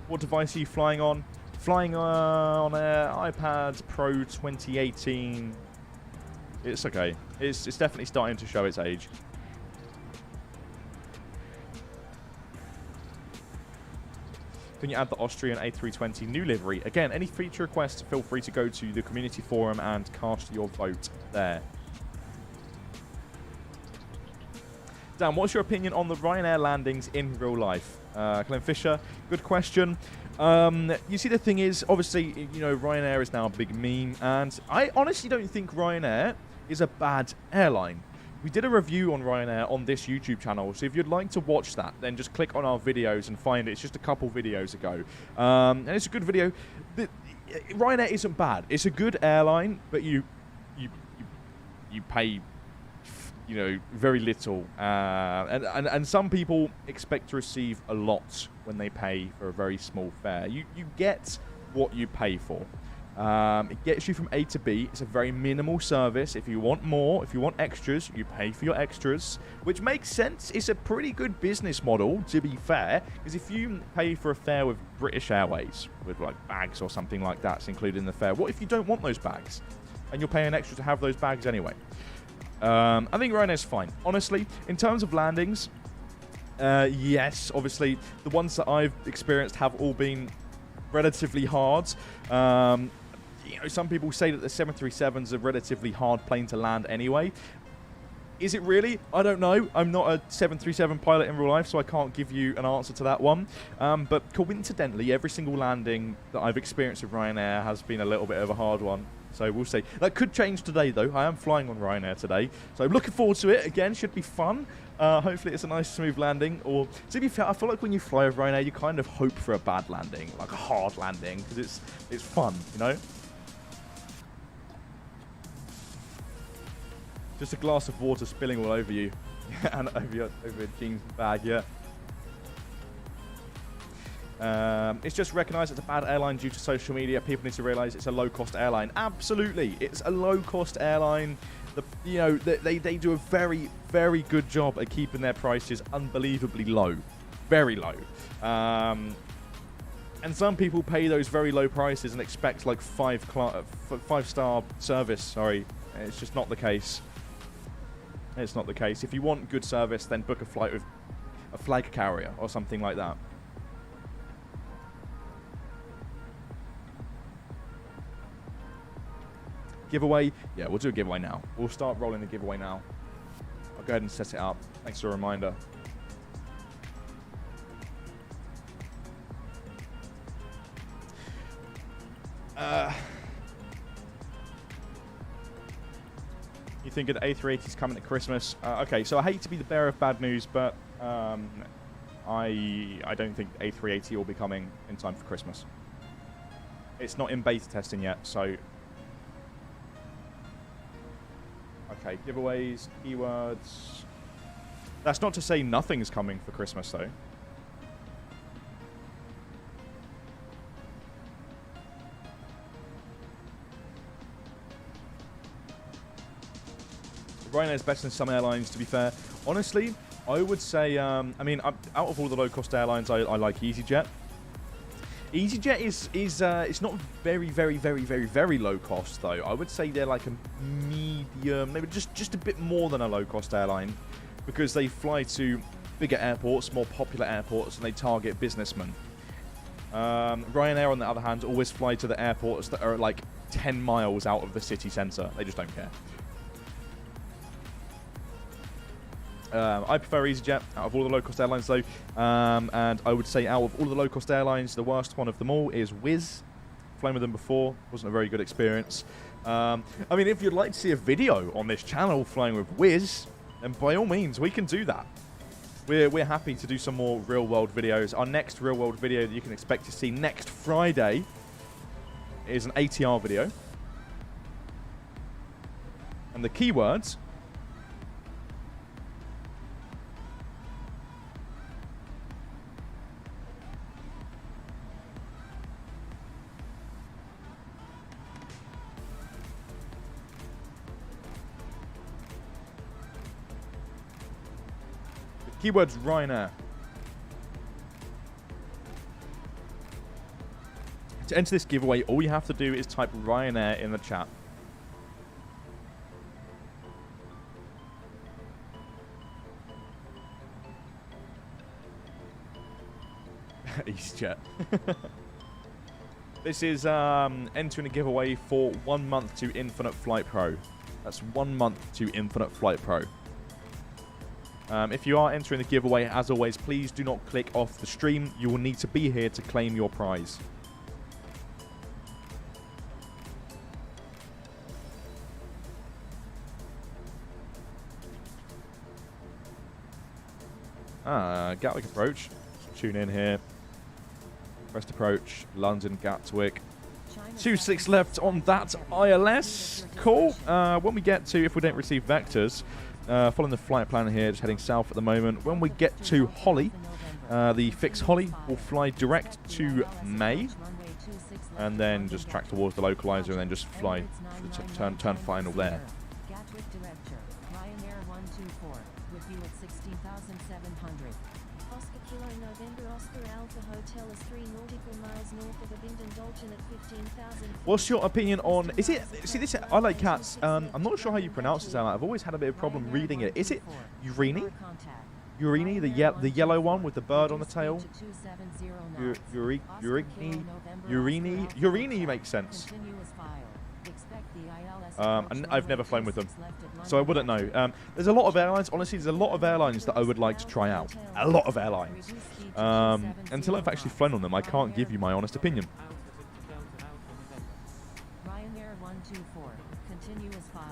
What device are you flying on? Flying on an iPad Pro 2018. It's okay. It's definitely starting to show its age. Can you add the Austrian A320 new livery? Again, any feature requests, feel free to go to the community forum and cast your vote there. Dan, what's your opinion on the Ryanair landings in real life? Glenn Fisher, good question. You see, the thing is, obviously, Ryanair is now a big meme, and I honestly don't think Ryanair is a bad airline. We did a review on Ryanair on this YouTube channel, so if you'd like to watch that, then just click on our videos and find it. It's just a couple videos ago. And it's a good video. Ryanair isn't bad. It's a good airline, but you pay very little, and some people expect to receive a lot when they pay for a very small fare. You get what you pay for. It gets you from A to B. It's a very minimal service. If you want more, if you want extras, you pay for your extras, which makes sense. It's a pretty good business model, to be fair, because if you pay for a fare with British Airways, with like bags or something like that's included in the fare, what if you don't want those bags and you're paying extra to have those bags anyway? I think Ryanair's fine. Honestly, in terms of landings, yes, obviously, the ones that I've experienced have all been relatively hard. Some people say that the 737's a relatively hard plane to land anyway. Is it really? I don't know. I'm not a 737 pilot in real life, so I can't give you an answer to that one. But coincidentally, every single landing that I've experienced with Ryanair has been a little bit of a hard one. So we'll see. That could change today, though. I am flying on Ryanair today, so I'm looking forward to it. Again, should be fun. Hopefully it's a nice, smooth landing. Or, to be fair, I feel like when you fly with Ryanair, you kind of hope for a bad landing, like a hard landing, because it's fun, Just a glass of water spilling all over you and over your jeans bag, yeah. It's just recognised it's a bad airline due to social media. People need to realise it's a low-cost airline. Absolutely, it's a low-cost airline. They do a very, very good job at keeping their prices unbelievably low, very low. And some people pay those very low prices and expect like five-star service. Sorry, it's just not the case. It's not the case. If you want good service, then book a flight with a flag carrier or something like that. Giveaway. Yeah, we'll do a giveaway now. We'll start rolling the giveaway now. I'll go ahead and set it up. Thanks for a reminder. You think an A380 is coming at Christmas? Okay, so I hate to be the bearer of bad news, but I don't think A380 will be coming in time for Christmas. It's not in beta testing yet, so... Okay, giveaways, keywords... That's not to say nothing's coming for Christmas, though. Ryanair is better than some airlines, to be fair. Honestly, I would say, I mean, out of all the low-cost airlines, I like EasyJet. EasyJet is it's not very low cost, though. I would say they're like a medium, maybe just a bit more than a low-cost airline, because they fly to bigger airports, more popular airports, and they target businessmen. Ryanair, on the other hand, always fly to the airports that are like 10 miles out of the city centre. They just don't care. I prefer EasyJet out of all the low-cost airlines, though. And I would say out of all the low-cost airlines, the worst one of them all is Wizz. Flown with them before. Wasn't a very good experience. I mean, if you'd like to see a video on this channel flying with Wizz, then by all means, we can do that. We're happy to do some more real-world videos. Our next real-world video that you can expect to see next Friday is an ATR video. And the keywords... Keywords Ryanair. To enter this giveaway, all you have to do is type Ryanair in the chat. EasyJet. This is entering a giveaway for 1 month to Infinite Flight Pro. That's 1 month to Infinite Flight Pro. If you are entering the giveaway, as always, please do not click off the stream. You will need to be here to claim your prize. Gatwick approach. Tune in here. First approach, London, Gatwick. 26 left on that ILS. Cool. When we get to, if we don't receive vectors, following the flight plan here, just heading south at the moment. When we get to Holly, the fixed Holly will fly direct to May, and then just track towards the localizer, and then just fly turn final there. Gatwick departure, Ryanair 124, with you at 16,700. Oscar Kilo November Oscar Alpha Hotel is 3 nautical miles north of 𝗖𝗛𝗠𝗡𝗟 at 15,000. What's your opinion on... Is it... See, this... I like cats. I'm not sure how you pronounce this, Alan. I've always had a bit of problem reading it. Is it 𝗠𝗛𝗠𝗡𝗟? 𝗠𝗛𝗠𝗡𝗟, the yellow one with the bird on the tail? 𝗠𝗛𝗠𝗡𝗟 makes sense. And I've never flown with them, so I wouldn't know. There's a lot of airlines, honestly, there's a lot of airlines that I would like to try out. A lot of airlines. Until I've actually flown on them, I can't give you my honest opinion. Ryanair 124, continuous file.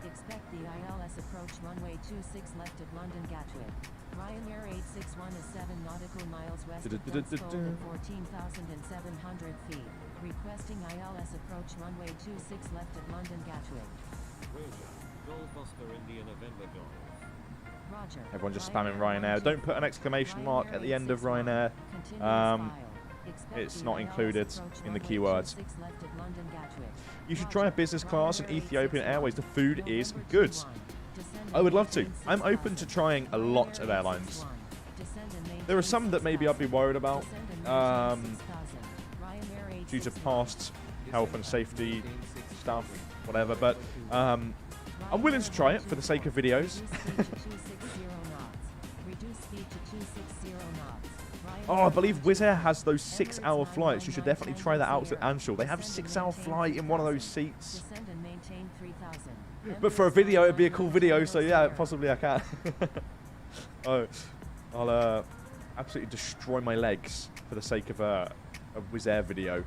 Expect the ILS approach runway 26 left at London Gatwick. Ryanair 861 is 7 nautical miles west of Dublin, 14,700 feet. Requesting ILS approach runway 26 left at London Gatwick. Golf Oscar India November Golf. Roger. Everyone just spamming Ryanair. Don't put an exclamation mark at the end of Ryanair. It's not included in the keywords. You should try a business class in Ethiopian Airways. The food is good. I would love to. I'm open to trying a lot of airlines. There are some that maybe I'd be worried about due to past health and safety stuff, whatever, but I'm willing to try it for the sake of videos. Oh, I believe Wizz Air has those 6-hour flights. You should definitely try that out at Anshul. They have a 6-hour flight in one of those seats. But for a video, it'd be a cool video, so yeah, possibly I can. Oh, I'll absolutely destroy my legs for the sake of a Wizz Air video.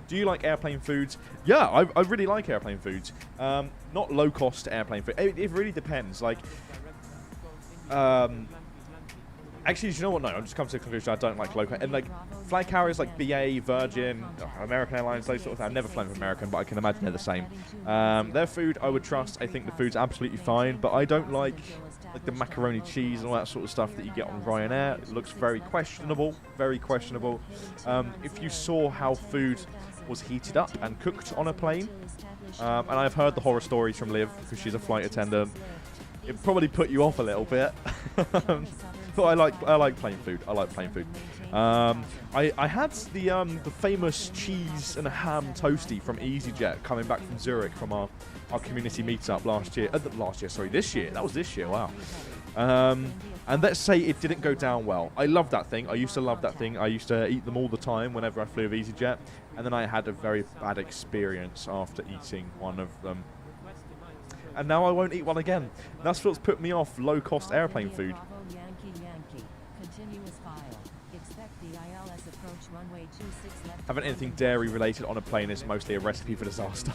Do you like airplane foods? Yeah, I really like airplane foods. Not low-cost airplane food. It really depends. Like, actually, do you know what? No, I'm just coming to the conclusion I don't like local. And like flag carriers like BA, Virgin, American Airlines, those sort of things. I've never flown with American, but I can imagine they're the same. Their food, I would trust. I think the food's absolutely fine, but I don't like the macaroni cheese and all that sort of stuff that you get on Ryanair. It looks very questionable, very questionable. If you saw how food was heated up and cooked on a plane, and I've heard the horror stories from Liv because she's a flight attendant, it probably put you off a little bit. But I like plain food. I like plain food. I had the famous cheese and ham toasty from EasyJet coming back from Zurich from our community meetup last year. This year. That was this year. Wow. And let's say it didn't go down well. I love that thing. I used to love that thing. I used to eat them all the time whenever I flew with EasyJet. And then I had a very bad experience after eating one of them. And now I won't eat one again. That's what's put me off low-cost airplane food. Having anything dairy related on a plane is mostly a recipe for disaster.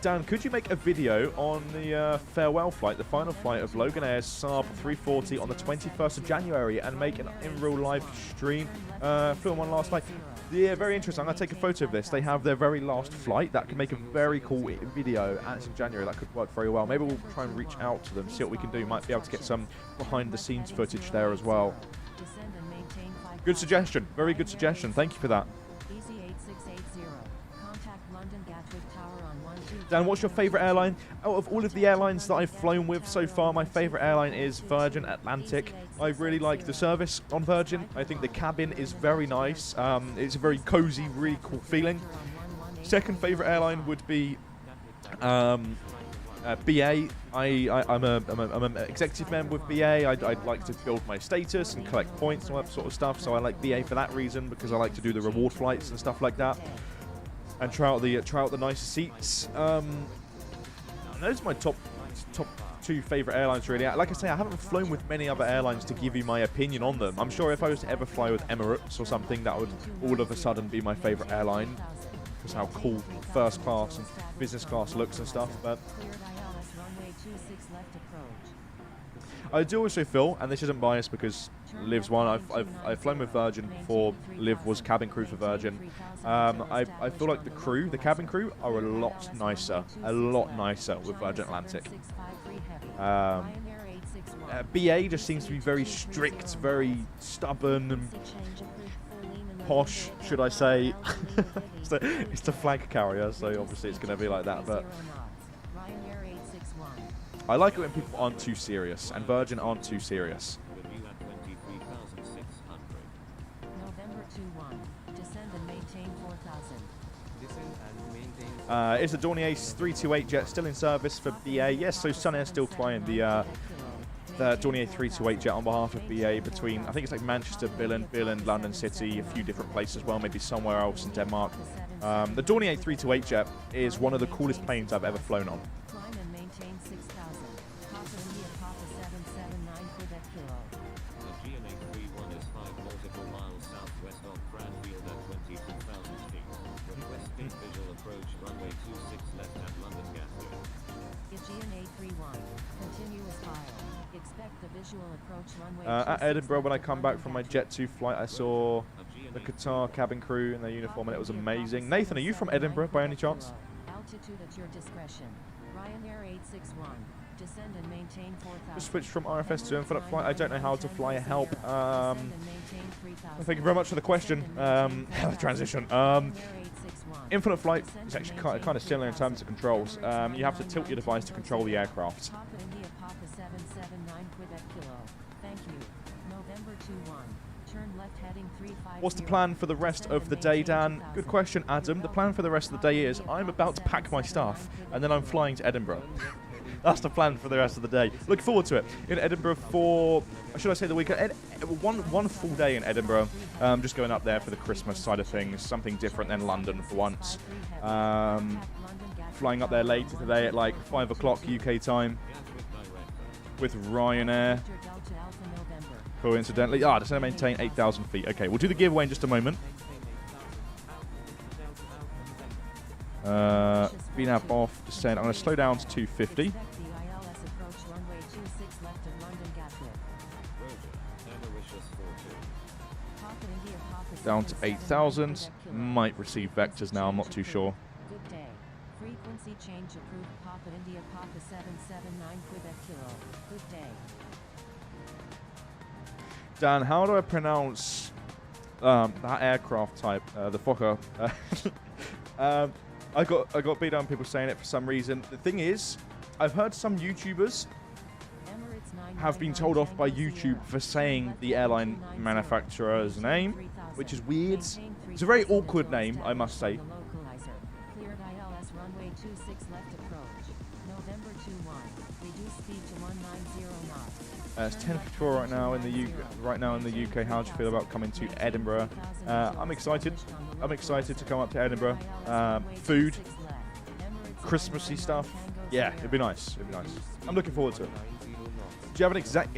Dan, could you make a video on the farewell flight, the final flight of Logan Air's Saab 340 on the 21st of January and make an in-real live stream? Film one last night. Yeah, very interesting. I'm going to take a photo of this. They have their very last flight. That could make a very cool video, and it's in January. That could work very well. Maybe we'll try and reach out to them, see what we can do. Might be able to get some behind-the-scenes footage there as well. Good suggestion. Very good suggestion. Thank you for that. Dan, what's your favourite airline? Out of all of the airlines that I've flown with so far, my favourite airline is Virgin Atlantic. I really like the service on Virgin. I think the cabin is very nice. It's a very cosy, really cool feeling. Second favourite airline would be BA. I'm an executive member with BA. I'd like to build my status and collect points and all that sort of stuff. So I like BA for that reason, because I like to do the reward flights and stuff like that. And try out the nicer seats. Those are my top two favourite airlines, really. Like I say, I haven't flown with many other airlines to give you my opinion on them. I'm sure if I was to ever fly with Emirates or something, that would all of a sudden be my favourite airline, because how cool first class and business class looks and stuff. But I do also feel, and this isn't biased because Liv's one, I've flown with Virgin before. Liv was cabin crew for Virgin. I feel like the cabin crew are a lot nicer with Virgin Atlantic. BA just seems to be very strict, very stubborn and posh, should I say. It's the flag carrier, so obviously it's going to be like that. But I like it when people aren't too serious, and Virgin aren't too serious. Is the Dornier 328 jet still in service for BA? Yes, so Sunair still flying the Dornier 328 jet on behalf of BA between, I think it's like Manchester, Billund, London City, a few different places as well, maybe somewhere else in Denmark. The Dornier 328 jet is one of the coolest planes I've ever flown on. At Edinburgh, when I come back from my Jet 2 flight, I saw the Qatar cabin crew in their uniform, and it was amazing. Nathan, are you from Edinburgh by any chance? Altitude at your discretion. Ryanair 861. Descend and maintain 4,000. Just switched from RFS to Infinite Flight. I don't know how to fly help. Thank you very much for the question. Transition. Infinite Flight is actually kind of similar in terms of controls. You have to tilt your device to control the aircraft. What's the plan for the rest of the day, Dan? Good question, Adam. The plan for the rest of the day is I'm about to pack my stuff, and then I'm flying to Edinburgh. That's the plan for the rest of the day. Looking forward to it. In Edinburgh for, should I say the weekend? One full day in Edinburgh. Just going up there for the Christmas side of things. Something different than London for once. Flying up there later today at like 5 o'clock UK time with Ryanair. Coincidentally, descend and maintain 8,000 feet. Okay, we'll do the giveaway in just a moment. VNAV off, descend. I'm going to slow down to 250. Down to 8,000. Might receive vectors now, I'm not too sure. Good day. Frequency change approved. Papa India Papa 779 Quebec Kilo. Good day. Dan, how do I pronounce that aircraft type, the Fokker? I got beat down people saying it for some reason. The thing is, I've heard some YouTubers have been told off by YouTube for saying the airline manufacturer's name, which is weird. It's a very awkward name, I must say. Cleared ILS runway 26 left approach. November 21. Reduce speed to 190 knots. It's 10:54 right now in the UK. Right now in the UK, how do you feel about coming to Edinburgh? I'm excited. I'm excited to come up to Edinburgh. Food, Christmassy stuff. Yeah, it'd be nice. It'd be nice. I'm looking forward to it. Do you have an exact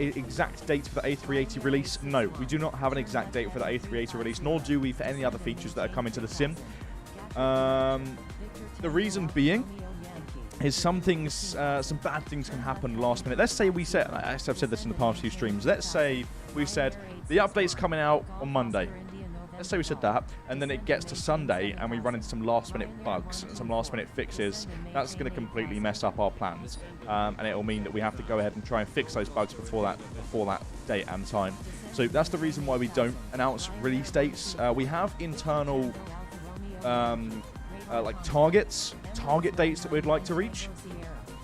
date for the A380 release? No, we do not have an exact date for the A380 release, nor do we for any other features that are coming to the sim. The reason being is some bad things can happen last minute. Let's say we said, I've said this in the past few streams, let's say we said the update's coming out on Monday. Let's say we said that, and then it gets to Sunday and we run into some last minute bugs and some last minute fixes. That's going to completely mess up our plans, and it will mean that we have to go ahead and try and fix those bugs before that date and time. So that's the reason why we don't announce release dates. We have internal like target dates that we'd like to reach.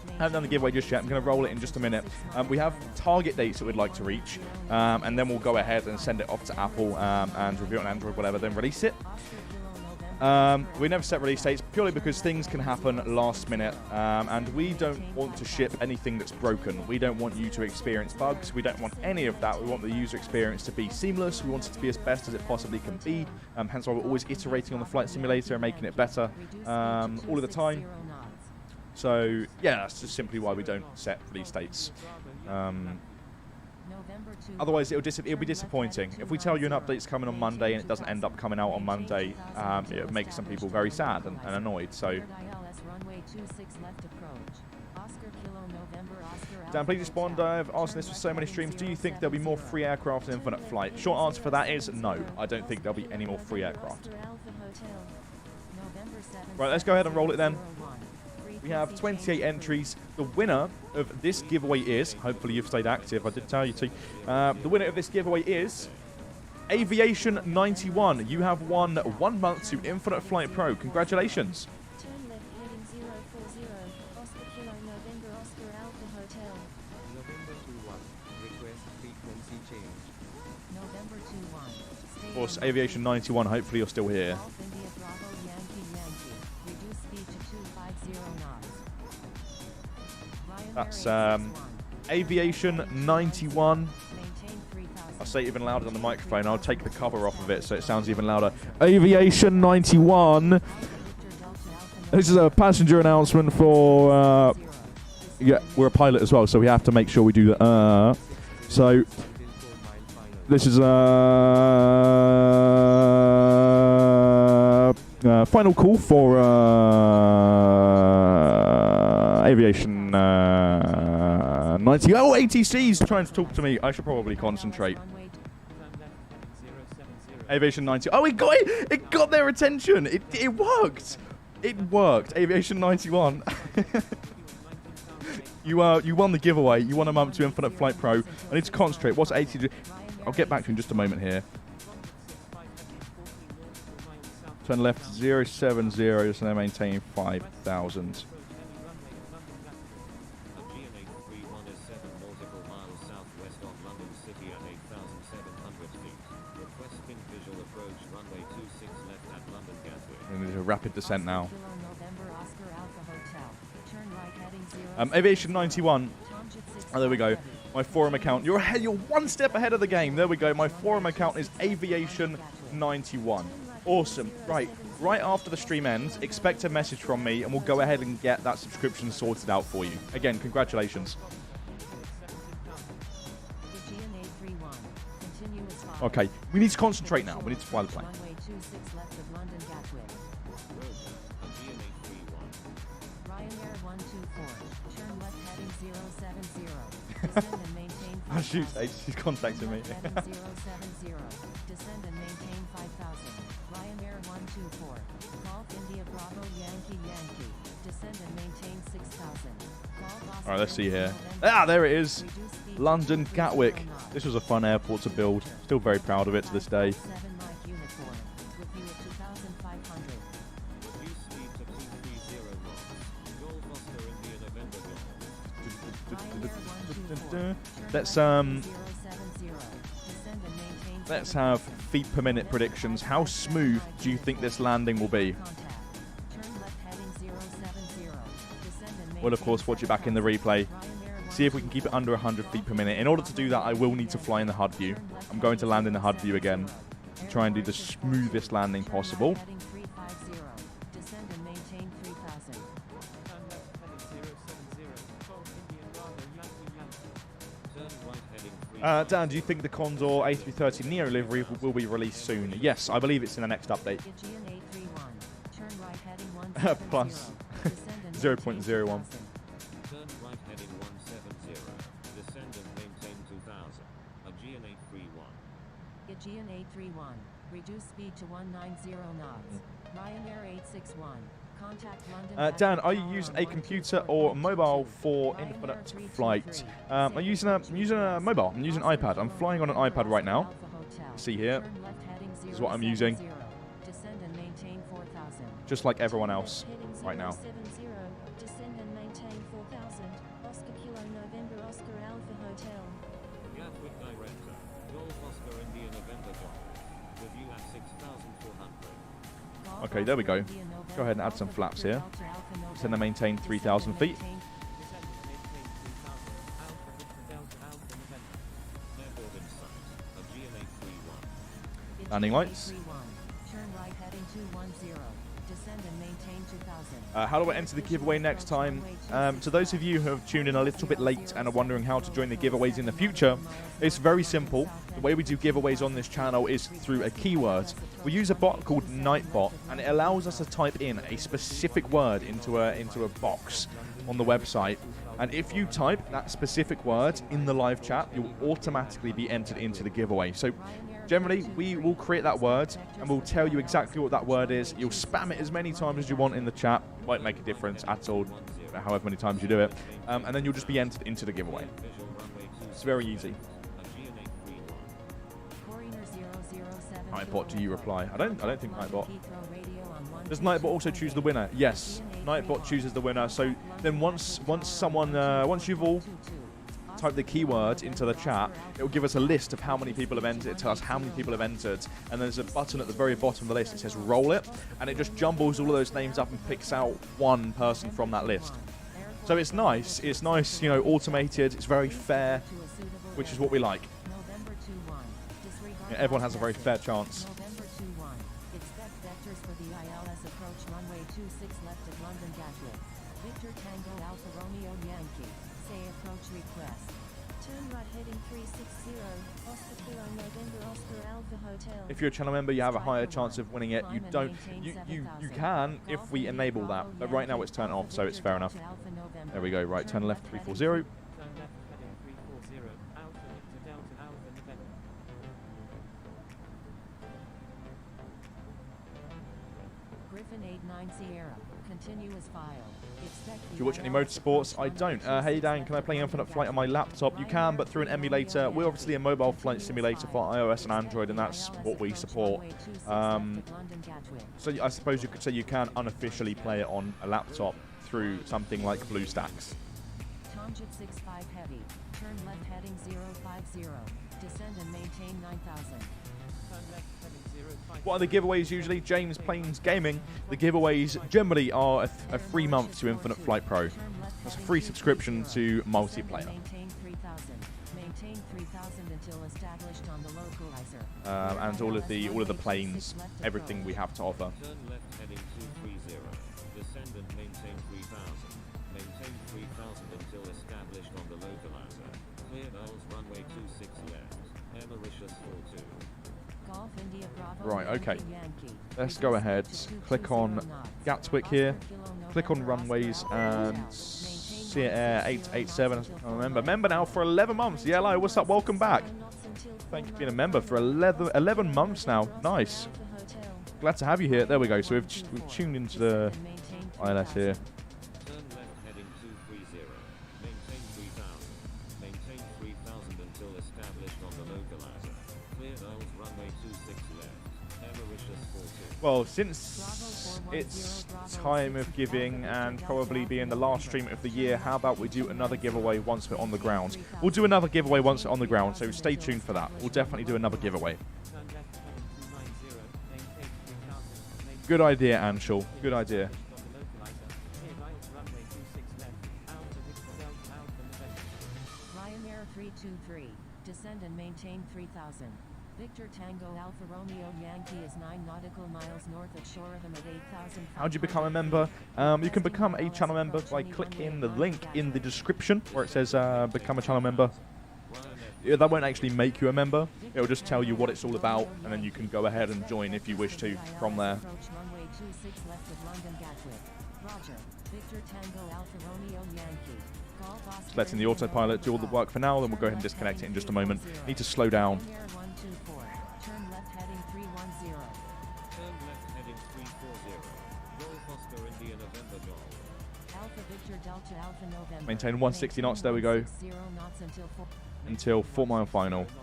I haven't done the giveaway just yet. I'm going to roll it in just a minute. We have target dates that we'd like to reach, and then we'll go ahead and send it off to Apple and review it on Android, whatever, then release it. We never set release dates purely because things can happen last minute, and we don't want to ship anything that's broken. We don't want you to experience bugs. We don't want any of that. We want the user experience to be seamless. We want it to be as best as it possibly can be. Hence why we're always iterating on the flight simulator and making it better all of the time. So, yeah, that's just simply why we don't set release dates. Otherwise, it'll be disappointing. If we tell you an update's coming on Monday and it doesn't end up coming out on Monday, it makes some people very sad and annoyed. So, Dan, please respond. I've asked this for so many streams. Do you think there'll be more free aircraft in Infinite Flight? Short answer for that is no. I don't think there'll be any more free aircraft. Right, let's go ahead and roll it then. We have 28 entries. The winner of this giveaway is, hopefully you've stayed active, I did tell you to. The winner of this giveaway is Aviation 91. You have won 1 month to Infinite Flight Pro. Congratulations. Turn left heading 040. Oscar Kilo November Oscar Alpha Hotel. November 21. Request frequency change. November 21. Of course, Aviation 91, hopefully you're still here. That's Aviation 91. I'll say it even louder on the microphone. I'll take the cover off of it so it sounds even louder. Aviation 91. This is a passenger announcement for... yeah, we're a pilot as well, so we have to make sure we do that. So, this is final call for Aviation 90. Oh, ATC's trying to talk to me. I should probably concentrate. Aviation 90. Oh, it got their attention. It worked. It worked. Aviation 91. You won the giveaway. You won a month to Infinite Flight Pro. I need to concentrate. What's ATC? I'll get back to you in just a moment here. Turn left 070, so they're maintaining 5,000. There's a rapid descent now. Aviation 91. Tonjet 6 Oh, there we go. heavy. My forum account. You're ahead. You're one step ahead of the game. There we go. My forum account is Aviation 91. Awesome. Right after the stream ends, expect a message from me, and we'll go ahead and get that subscription sorted out for you. Again, congratulations. Aegean 831. Continuous fire. Okay, we need to concentrate now. We need to fly the plane. Runway 26 left of London Gatwick. Aegean 831. Ryanair 124. Turn left heading 070. Descend and maintain 5,000. Oh, shoot, she's contacting me. Left heading 070. Descend and maintain 5,000. Ryanair 124. Golf India Bravo Yankee Yankee. Descend and maintain 6,000. All right, let's see here. Ah, there it is. London Gatwick. This was a fun airport to build. Still very proud of it to this day. 7 Mike uniform. With you at 2,500. Reduce speed to 230 knots. Golf Oscar India November Golf. Let's have feet per minute predictions. How smooth do you think this landing will be? We'll of course watch it back in the replay. See if we can keep it under 100 feet per minute. In order to do that, I will need to fly in the HUD view. I'm going to land in the HUD view again to try and do the smoothest landing possible. Descend and maintain 3,000. Turn left heading 070. Golf India Bravo Yankee Yankee. Turn right heading 3. Dan, do you think the Condor A330 Neo livery will be released soon? Yes, I believe it's in the next update. Aegean 831. Turn right heading 170. Plus Descend and 0.01. maintain 2,000. Turn right heading 170. Descend and maintain 2000. Aegean 831. Aegean 831. Reduce speed to 190 knots. Ryanair 861. Contact London. Dan, are you using a computer or mobile for infinite flight? I'm using a mobile. I'm using an iPad. I'm flying on an iPad right now. See here. This is what I'm using. Descend and maintain 4,000. Just like everyone else right now. Descend and maintain 4,000. Oscar Kilo November Oscar Alpha Hotel. Gatwick Director. Golf Oscar India November Golf. With you at 6,400. Okay, there we go. Go ahead and add some flaps here. Descend and maintain 3,000 feet. Descend and maintain 3,000. Alpha Victor Delta Alpha November. Airborne in sight. Aegean 831. Landing lights. Turn right heading 210. Descend and maintain 2,000. How do I enter the giveaway next time? To those of you who have tuned in a little bit late and are wondering how to join the giveaways in the future, it's very simple. The way we do giveaways on this channel is through a keyword. We use a bot called Nightbot, and it allows us to type in a specific word into a box on the website. And if you type that specific word in the live chat, you'll automatically be entered into the giveaway. So generally, we will create that word and we'll tell you exactly what that word is. You'll spam it as many times as you want in the chat. Won't make a difference at all, however many times you do it. And then you'll just be entered into the giveaway. Visual runway 26. It's very easy. Aegean 831. Nightbot, do you reply? I don't think Nightbot. Does Nightbot also choose the winner? Yes, Nightbot chooses the winner. So then once you've all typed the keyword into the chat, it will give us a list of how many people have entered. It tells us how many people have entered, and there's a button at the very bottom of the list. It says roll it, and it just jumbles all of those names up and picks out one person from that list. So it's nice. It's nice, you know, automated. It's very fair, which is what we like. Yeah, everyone has a very fair chance. November 21. Expect vectors for the ILS approach runway 26 left of London Gatwick. Victor Tango Alpha Romeo Yankee. Say approach request. Turn right heading 360. Oscar Kilo November Oscar Alpha Hotel. If you're a channel member, you have a higher chance of winning it. You don't. You can if we enable that, but right now it's turned off, so it's fair enough. There we go. Right, turn left 340. Turn left heading 340. Alpha Victor Delta Alpha November. Griffin 89 Sierra. Continuous file. Expect Do you watch any motorsports? I don't. Hey Dan, can I play Infinite Flight on my laptop? You can, but through an emulator. We're obviously a mobile flight simulator for iOS and Android, and that's what we support. So I suppose you could say you can unofficially play it on a laptop through something like BlueStacks. Tonjet 65 heavy. Turn left heading 050. Descend and maintain 9,000. What are the giveaways usually? James Plains Gaming. The giveaways generally are a free month to Infinite Flight Pro. That's a free subscription to multiplayer. Maintain 3000 until established on the localizer. And all of the planes, everything we have to offer. Turn left heading 230. Descend and maintain 3000. Maintain 3000 until established on the localizer. Clear Isles runway 26 left. Air Mauritius 42. Golf India Bravo Right, okay. Yankee. Let's go ahead. Click on Gatwick here. Click on runways and see Air 887. I remember. Member now for 11 months. Yellow, what's up? Welcome back. Thank you for being a member for 11 months now. Nice. Glad to have you here. There we go. So we've tuned into the ILS here. Turn left heading 230. Maintain 3000. Maintain 3000 until established on the localizer. Clear Isles runway 26 left. Air Mauritius 42. Well, since it's time of giving and probably being the last stream of the year, how about we do another giveaway once we're on the ground? We'll do another giveaway once we're on the ground, so stay tuned for that. We'll definitely do another giveaway. Good idea, Anshul. Good idea. Ryanair 323. Descend and maintain 3000. Victor Tango Alpha Romeo Yankee is 9 nautical miles north of Shoredham at 8,000. How do you become a member? You can become a channel member by clicking the link in the description where it says become a channel member. Yeah, that won't actually make you a member. It'll just tell you what it's all about, and then you can go ahead and join if you wish to from there. Runway 26 left of London Gatwick. Roger. Victor Tango Alpha Romeo Yankee. Golf Oscar Just letting the autopilot do all the work for now, then we'll go ahead and disconnect it in just a moment. Need to slow down. Ryanair 124. Turn left heading 310. Turn left heading 340. Golf Oscar India November Golf. Alpha Victor Delta Alpha November. Maintain 160 knots, there we go. 0 knots Until until 4 mile final. Until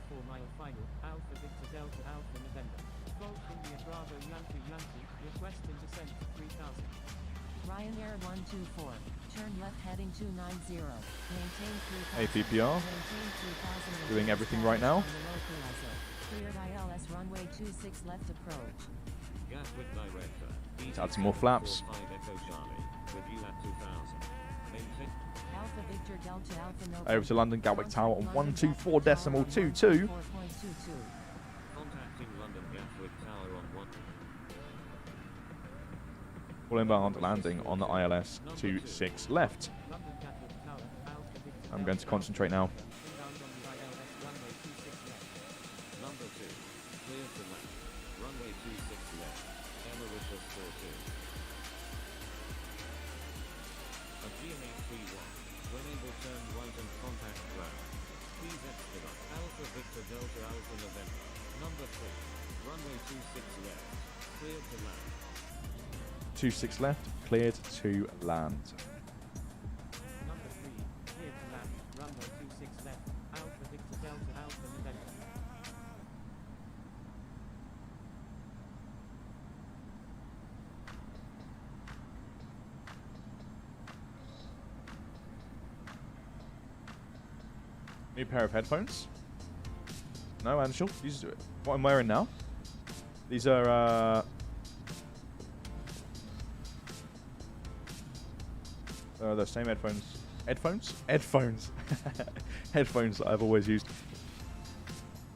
4 mile final. Alpha Victor Delta Alpha November. Golf India Bravo Yankee Yankee. Requesting descent to 3000. Ryanair 124. Turn left heading 290. Maintain 3000. APPR. Maintain 3000. Doing everything right now. Cleared ILS runway 26 left approach. Gatwick director. Let's add some more flaps. 5 Echo Charlie. With you at 2000. Maintain. Alpha Victor Delta Alpha November. Over to London Gatwick Tower on 124.22. Contacting London Gatwick Tower on 1. Full inbound landing on the ILS 26 left. London Gatwick Tower. Alpha Victor I'm going to concentrate now. Inbound on the ILS runway 26 left. Number 2. Clear to land. Runway 26 left. Air Mauritius 42. A GNA 31. When able turn right and contact ground. Please expedite. Alpha Victor Delta Alpha November. Number 3. Runway 26 left. Clear to land. 26 left, cleared to land. Number 3. Clear to land. Runway 26 left. Alpha Victor Delta Alpha November. New pair of headphones. No, Anshul. These are what I'm wearing now. These are the same headphones. Headphones? Headphones. Headphones that I've always used.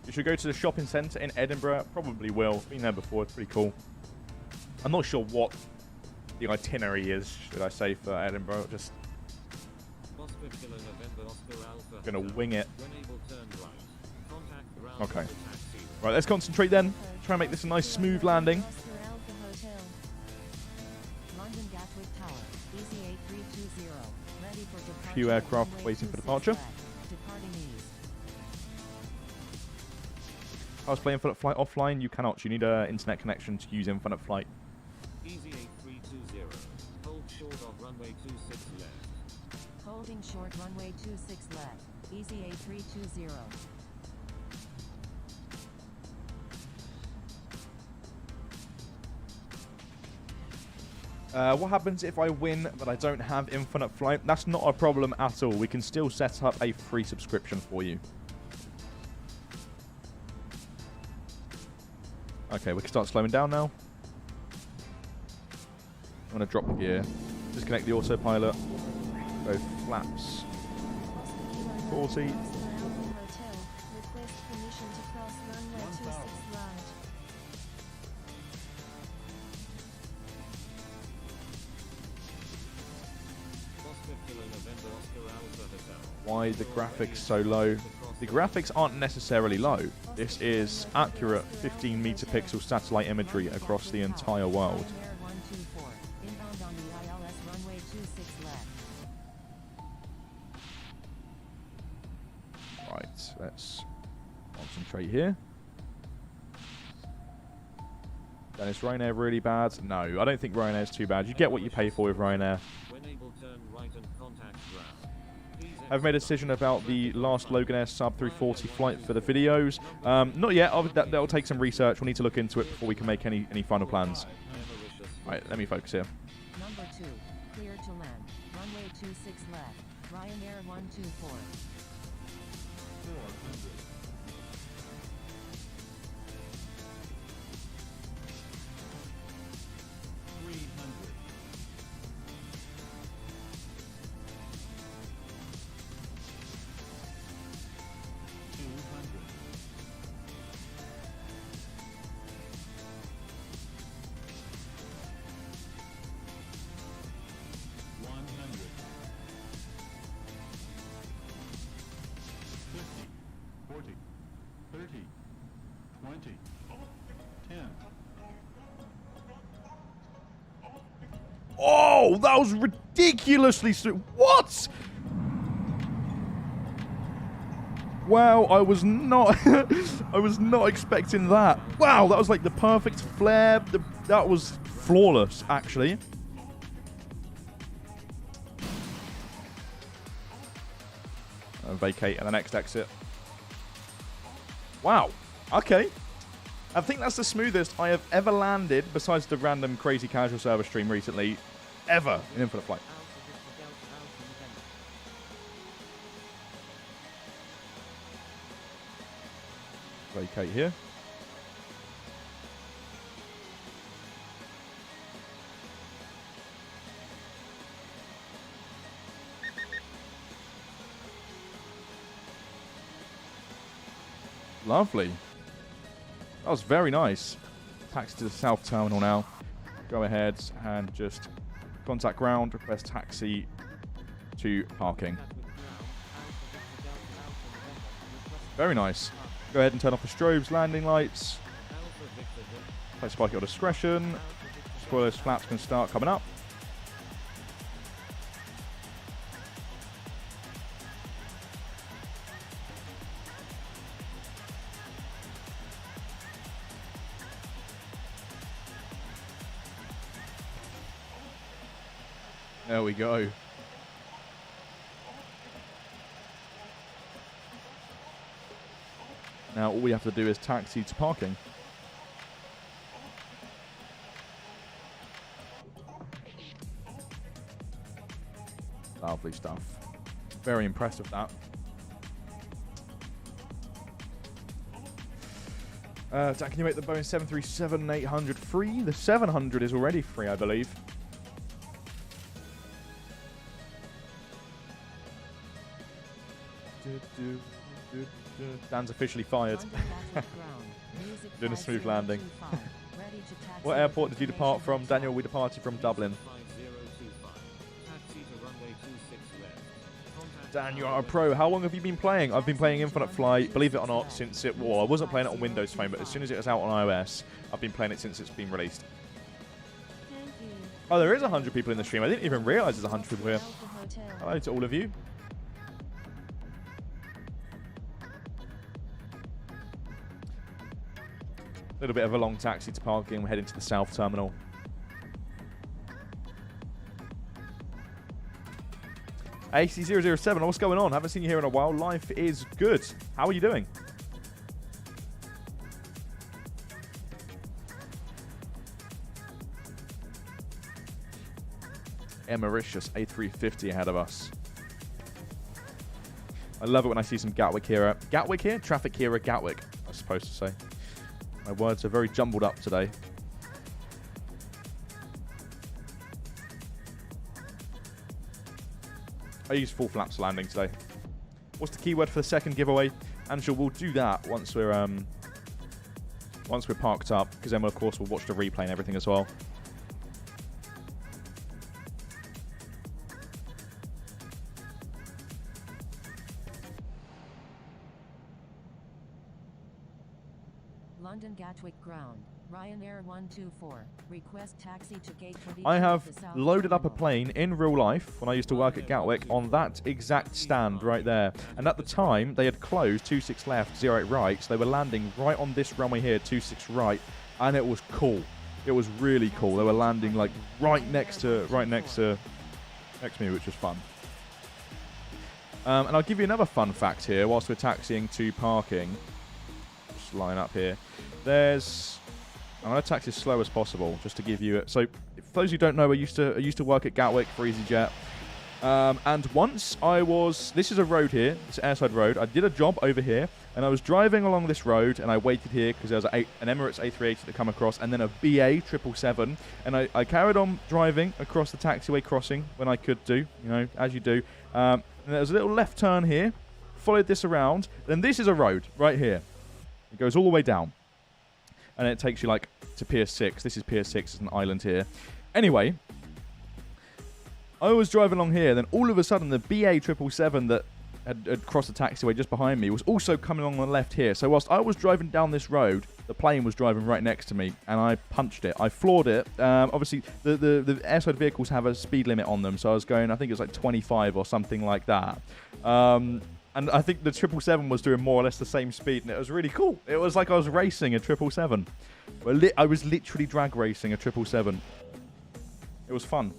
You should go to the shopping centre in Edinburgh. Probably will. Been there before. It's pretty cool. I'm not sure what the itinerary is, should I say, for Edinburgh. Just Oscar Kilo November Oscar Alpha. gonna wing it. When able turn right. Contact ground. Okay. for taxi. Right, let's concentrate then. Try and make this a nice smooth landing. Oscar Alpha Hotel. London Gatwick Tower. Easy 8320. Ready for departure. Few aircraft Runway waiting for 26 departure. left. Departing east. I was playing Infinite Flight offline. You cannot. You need an internet connection to use Infinite Flight. Easy 8320. Hold short of runway 26 left. Holding short runway 26 left. Easy 8320. What happens if I win but I don't have Infinite Flight? That's not a problem at all. We can still set up a free subscription for you. Okay, we can start slowing down now. I'm going to drop the gear. Disconnect the autopilot. Go flaps. 40. Hotel. Request permission to cross runway 26 right. Oscar Kilo November Oscar Alpha Hotel. Why the graphics so low? The graphics aren't necessarily low. This is accurate 15 megapixel satellite imagery across the entire world. Ryanair 124, inbound on the ILS runway 26 left. Right, let's concentrate here. Then is Ryanair really bad? No, I don't think Ryanair is too bad. You get what you pay for with Ryanair. When able, turn right and contact ground. Please I've made a decision about the last Logan Air sub 340 flight for the videos. Not yet. That'll take some research. We'll need to look into it before we can make any final plans. Right, let me focus here. Number 2, clear to land. Runway 26 left. Ryanair 124. 40, 30, 20, 10. Oh, that was ridiculously what? Wow, I was not I was not expecting that. Wow, that was like the perfect flare. That was flawless, actually. Vacate and the next exit. Wow. Okay. I think that's the smoothest I have ever landed, besides the random crazy casual service stream recently, ever in Infinite Flight. Vacate here. Lovely. That was very nice. Taxi to the south terminal now. Go ahead and just contact ground, request taxi to parking. Very nice. Go ahead and turn off the strobes, landing lights. Place park at your discretion. Spoilers flaps can start coming up. There we go. Now all we have to do is taxi to parking. Lovely stuff. Very impressed with that. Can you make the Boeing 737-800 free? The 700 is already free, I believe. Dan's officially fired. Doing a smooth landing. What airport did you depart from? Daniel, we departed from Dublin. Dan, you are a pro. How long have you been playing? I've been playing Infinite Flight, believe it or not, since it... Well, I wasn't playing it on Windows Phone, but as soon as it was out on iOS, I've been playing it since it's been released. Oh, there is 100 people in the stream. I didn't even realise there's 100 people here. Hello to all of you. A little bit of a long taxi to parking. We're heading to the south terminal. AC007, what's going on? Haven't seen you here in a while. Life is good. How are you doing? Mauritius A350 ahead of us. I love it when I see some Gatwick here. Gatwick here? Traffic here at Gatwick, I was supposed to say. I My words are very jumbled up today. I use full flaps landing today. What's the keyword for the second giveaway? Angela, we'll do that once we're parked up, because then of course we'll watch the replay and everything as well. London Gatwick ground. Ryanair 124. Request taxi to gate 22 I have at the South loaded up a Terminal. plane in real life when I used to work at Gatwick on that exact stand right there. And at the time, they had closed 26 left, 08 right. So they were landing right on this runway here, 26 right. And it was cool. It was really cool. They were landing like right next to me, which was fun. And I'll give you another fun fact here whilst we're taxiing to parking. Just line up here. I'm going to taxi as slow as possible, just to give you... So, for those who don't know, I used to work at Gatwick for EasyJet. And once I was... This is a road here. It's an airside road. I did a job over here, and I was driving along this road, and I waited here because there was an Emirates A380 to come across, and then a BA 777. And I carried on driving across the taxiway crossing when I could do, as you do. And there was a little left turn here. Followed this around. Then this is a road right here. It goes all the way down. And it takes you like to Pier 6. This is Pier 6, it's an island here. Anyway, I was driving along here, then all of a sudden the BA 777 that had crossed the taxiway just behind me was also coming along on the left here. So whilst I was driving down this road, the plane was driving right next to me, and I punched it. I floored it. Obviously, the airside vehicles have a speed limit on them, so I was going, I think it was like 25 or something like that. And I think the 777 was doing more or less the same speed, and it was really cool. It was like I was racing a 777. I was literally drag racing a 777. It was fun.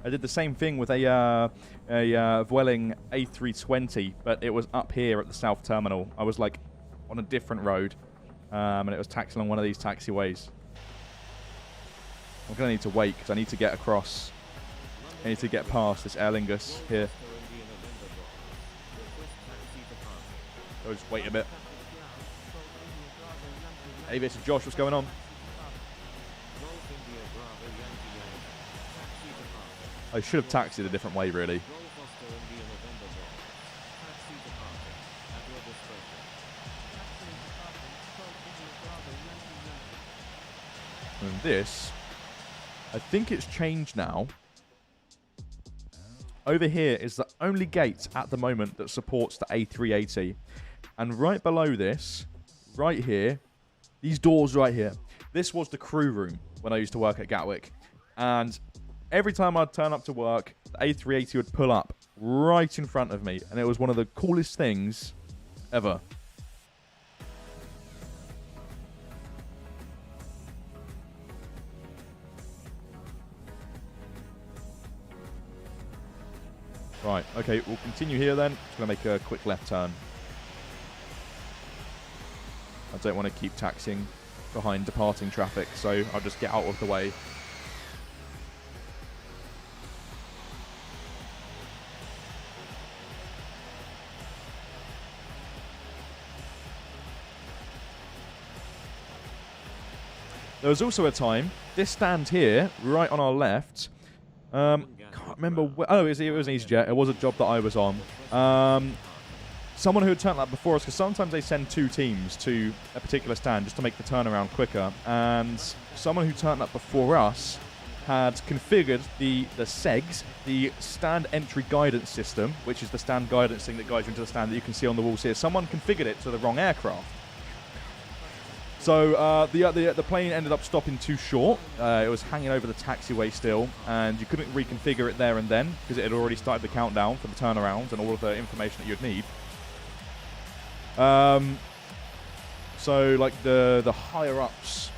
I did the same thing with a Vueling A320, but it was up here at the South Terminal. I was like on a different road, and it was taxiing along one of these taxiways. I'm going to need to wait because I need to get across. I need to get past this Aer Lingus here. So just wait a bit. Hey, this is Josh. What's going on? I should have taxied a different way, really. And this, I think it's changed now. Over here is the only gate at the moment that supports the A380. And right below this, right here, these doors right here, this was the crew room when I used to work at Gatwick. And every time I'd turn up to work, the A380 would pull up right in front of me. And it was one of the coolest things ever. Right, okay, we'll continue here then. Just going to make a quick left turn. I don't want to keep taxiing behind departing traffic, so I'll just get out of the way. There was also a time, this stand here, right on our left, can't remember where, oh, it was an EasyJet. It was a job that I was on. Someone who had turned up before us, because sometimes they send two teams to a particular stand just to make the turnaround quicker. And someone who turned up before us had configured the SEGS, the stand entry guidance system, which is the stand guidance thing that guides you into the stand that you can see on the walls here. Someone configured it to the wrong aircraft. So the plane ended up stopping too short. It was hanging over the taxiway still, and you couldn't reconfigure it there and then because it had already started the countdown for the turnaround and all of the information that you'd need. So like the higher ups,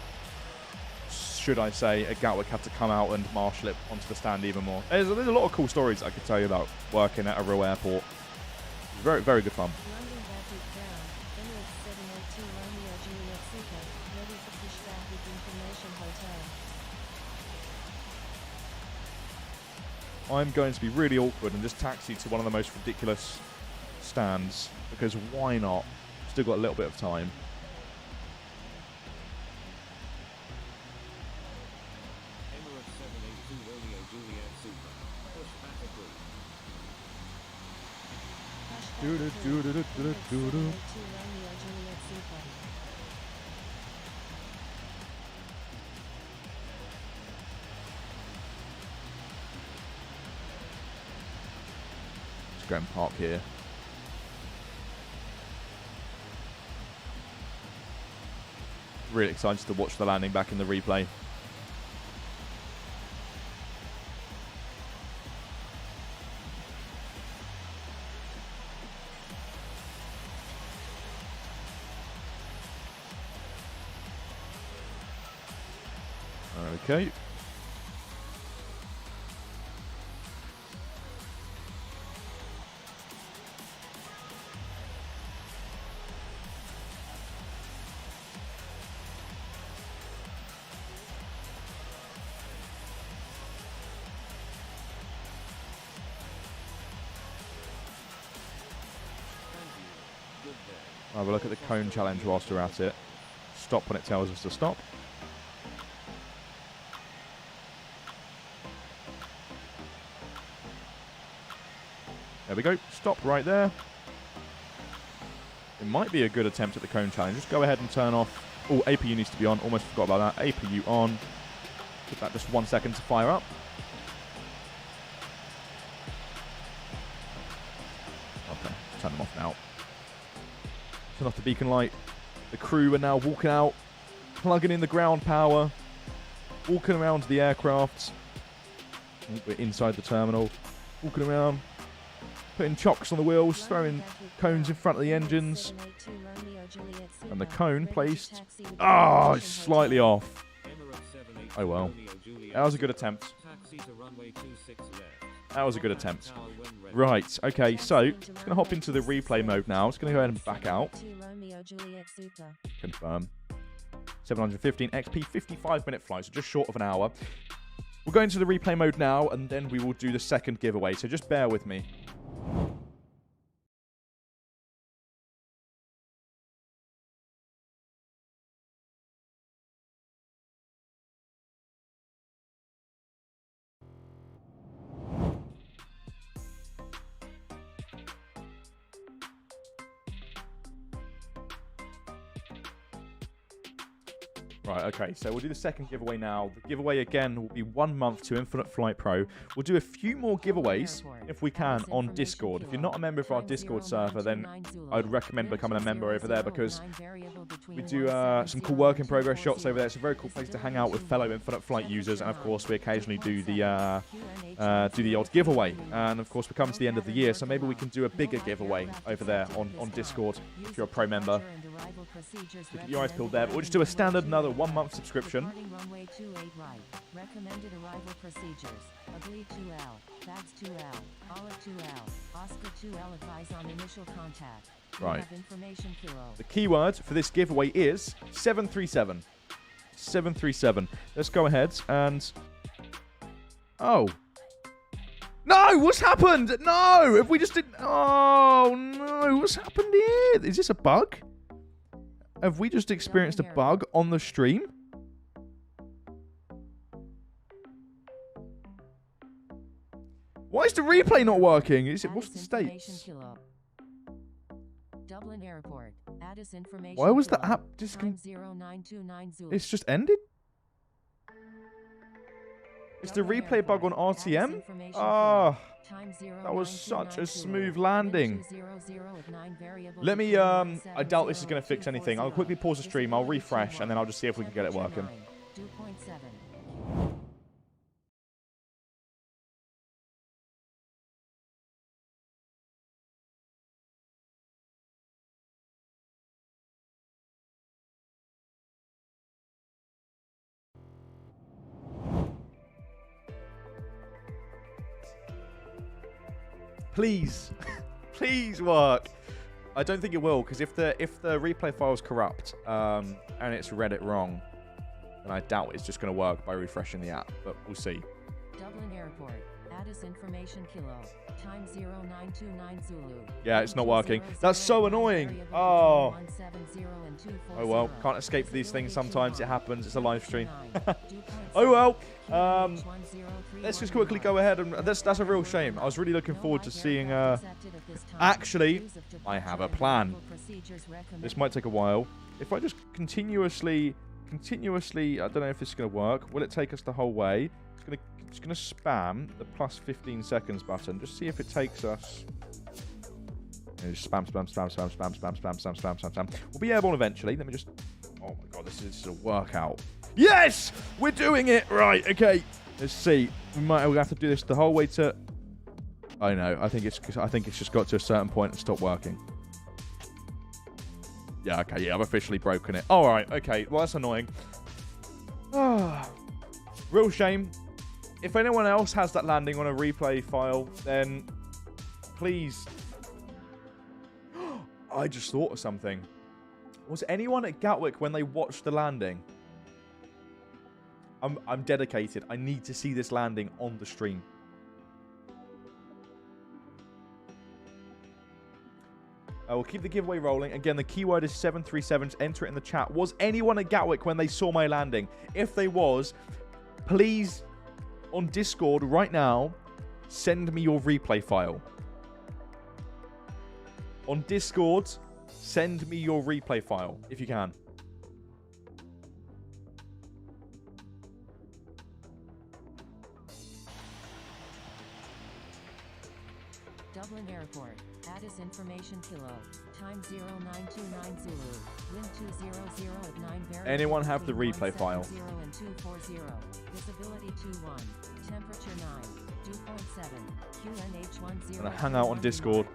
should I say, at Gatwick had to come out and marshal it onto the stand even more. There's a lot of cool stories I could tell you about working at a real airport. Very, very good fun. London Gatwick ground. Emirates 782 Romeo Juliet Super. Ready for pushback with information hotel. I'm going to be really awkward and just taxi to one of the most ridiculous stands, because why not? Still got a little bit of time. Emirates 782 Romeo Juliet Super. Push back approved. Romeo Juliet Super. Let's go and park here. Really excited to watch the landing back in the replay. Okay. Have a look at the cone challenge whilst we're at it. Stop when it tells us to stop. There we go. Stop right there. It might be a good attempt at the cone challenge. Just go ahead and turn off. Oh, APU needs to be on. Almost forgot about that. APU on. Give that just 1 second to fire up. Okay, turn them off now. Turn off the beacon light. The crew are now walking out, plugging in the ground power, walking around the aircraft. Oh, we're inside the terminal, walking around, putting chocks on the wheels, throwing cones in front of the engines. And the cone placed. Oh, it's slightly off. Oh well. That was a good attempt. That was a good attempt. Right, okay, so I'm just going to hop into the replay mode now. It's going to go ahead and back out. Confirm. 715 XP, 55-minute flight, so just short of an hour. We'll go into the replay mode now, and then we will do the second giveaway, so just bear with me. Right, okay, so we'll do the second giveaway now. The giveaway, again, will be 1 month to Infinite Flight Pro. We'll do a few more giveaways, if we can, on Discord. If you're not a member of our Discord server, then I'd recommend becoming a member over there, because we do some cool work-in-progress shots over there. It's a very cool place to hang out with fellow Infinite Flight users, and of course, we occasionally do the odd giveaway. And of course, we're coming to the end of the year, so maybe we can do a bigger giveaway over there on Discord, if you're a pro member. So keep your eyes peeled there, but we'll just do a standard, another 1 month subscription. Runway 28 right. Recommended arrival procedures. Agreed 2L. Bags 2L. Olive 2L. Oscar 2L. Advise on initial contact. Right. Information kilo. The keyword for this giveaway is 737. 737. Let's go ahead and... Oh. No! What's happened? No! If we just didn't... Oh, no. What's happened here? Is this a bug? Have we just experienced a bug on the stream? Why is the replay not working? Is it, what's the states? Dublin Airport. Addis information. Why was the app disconnected? It's just ended? Is the replay bug on RTM? Ah, that was such a smooth landing. Let me, I doubt this is going to fix anything. I'll quickly pause the stream, I'll refresh, and then I'll just see if we can get it working. Please, please work. I don't think it will, because if the replay file is corrupt and it's read it wrong, then I doubt it's just going to work by refreshing the app. But we'll see. Dublin Airport. Addis information kilo. Time 0929 Zulu. Yeah, it's not working. 200 That's so annoying. variable Oh. between 170 and 240. Oh well, can't escape these things sometimes. It happens. It's a live stream. Oh Oh well. Let's just quickly go ahead and that's a real shame. I was really looking forward to seeing. Actually, I have a plan. This might take a while. If I just continuously, I don't know if this is going to work. Will it take us the whole way? It's gonna spam the plus 15 seconds button. Just see if it takes us. Just spam. We'll be airborne eventually. Let me just. Oh my god, this is a workout. Yes, we're doing it right. Okay, let's see. We'll have to do this the whole way to. I know. I think it's just got to a certain point and stopped working. Yeah. Okay. Yeah, I've officially broken it. All right. Okay. Well, that's annoying. Real shame. If anyone else has that landing on a replay file, then please. I just thought of something. Was anyone at Gatwick when they watched the landing? I'm dedicated. I need to see this landing on the stream. I will keep the giveaway rolling. Again, the keyword is 737. Enter it in the chat. Was anyone at Gatwick when they saw my landing? If they was, please, on Discord right now, send me your replay file. On Discord, send me your replay file, if you can. Dublin Airport. Addis information kilo. Time 0929 Zulu. Wind 200 at 9 variable. Anyone have the between replay file? 170 and 240. Visibility 21. Temperature 9. Dew point 7. QNH 10. I'm gonna hang out on Discord.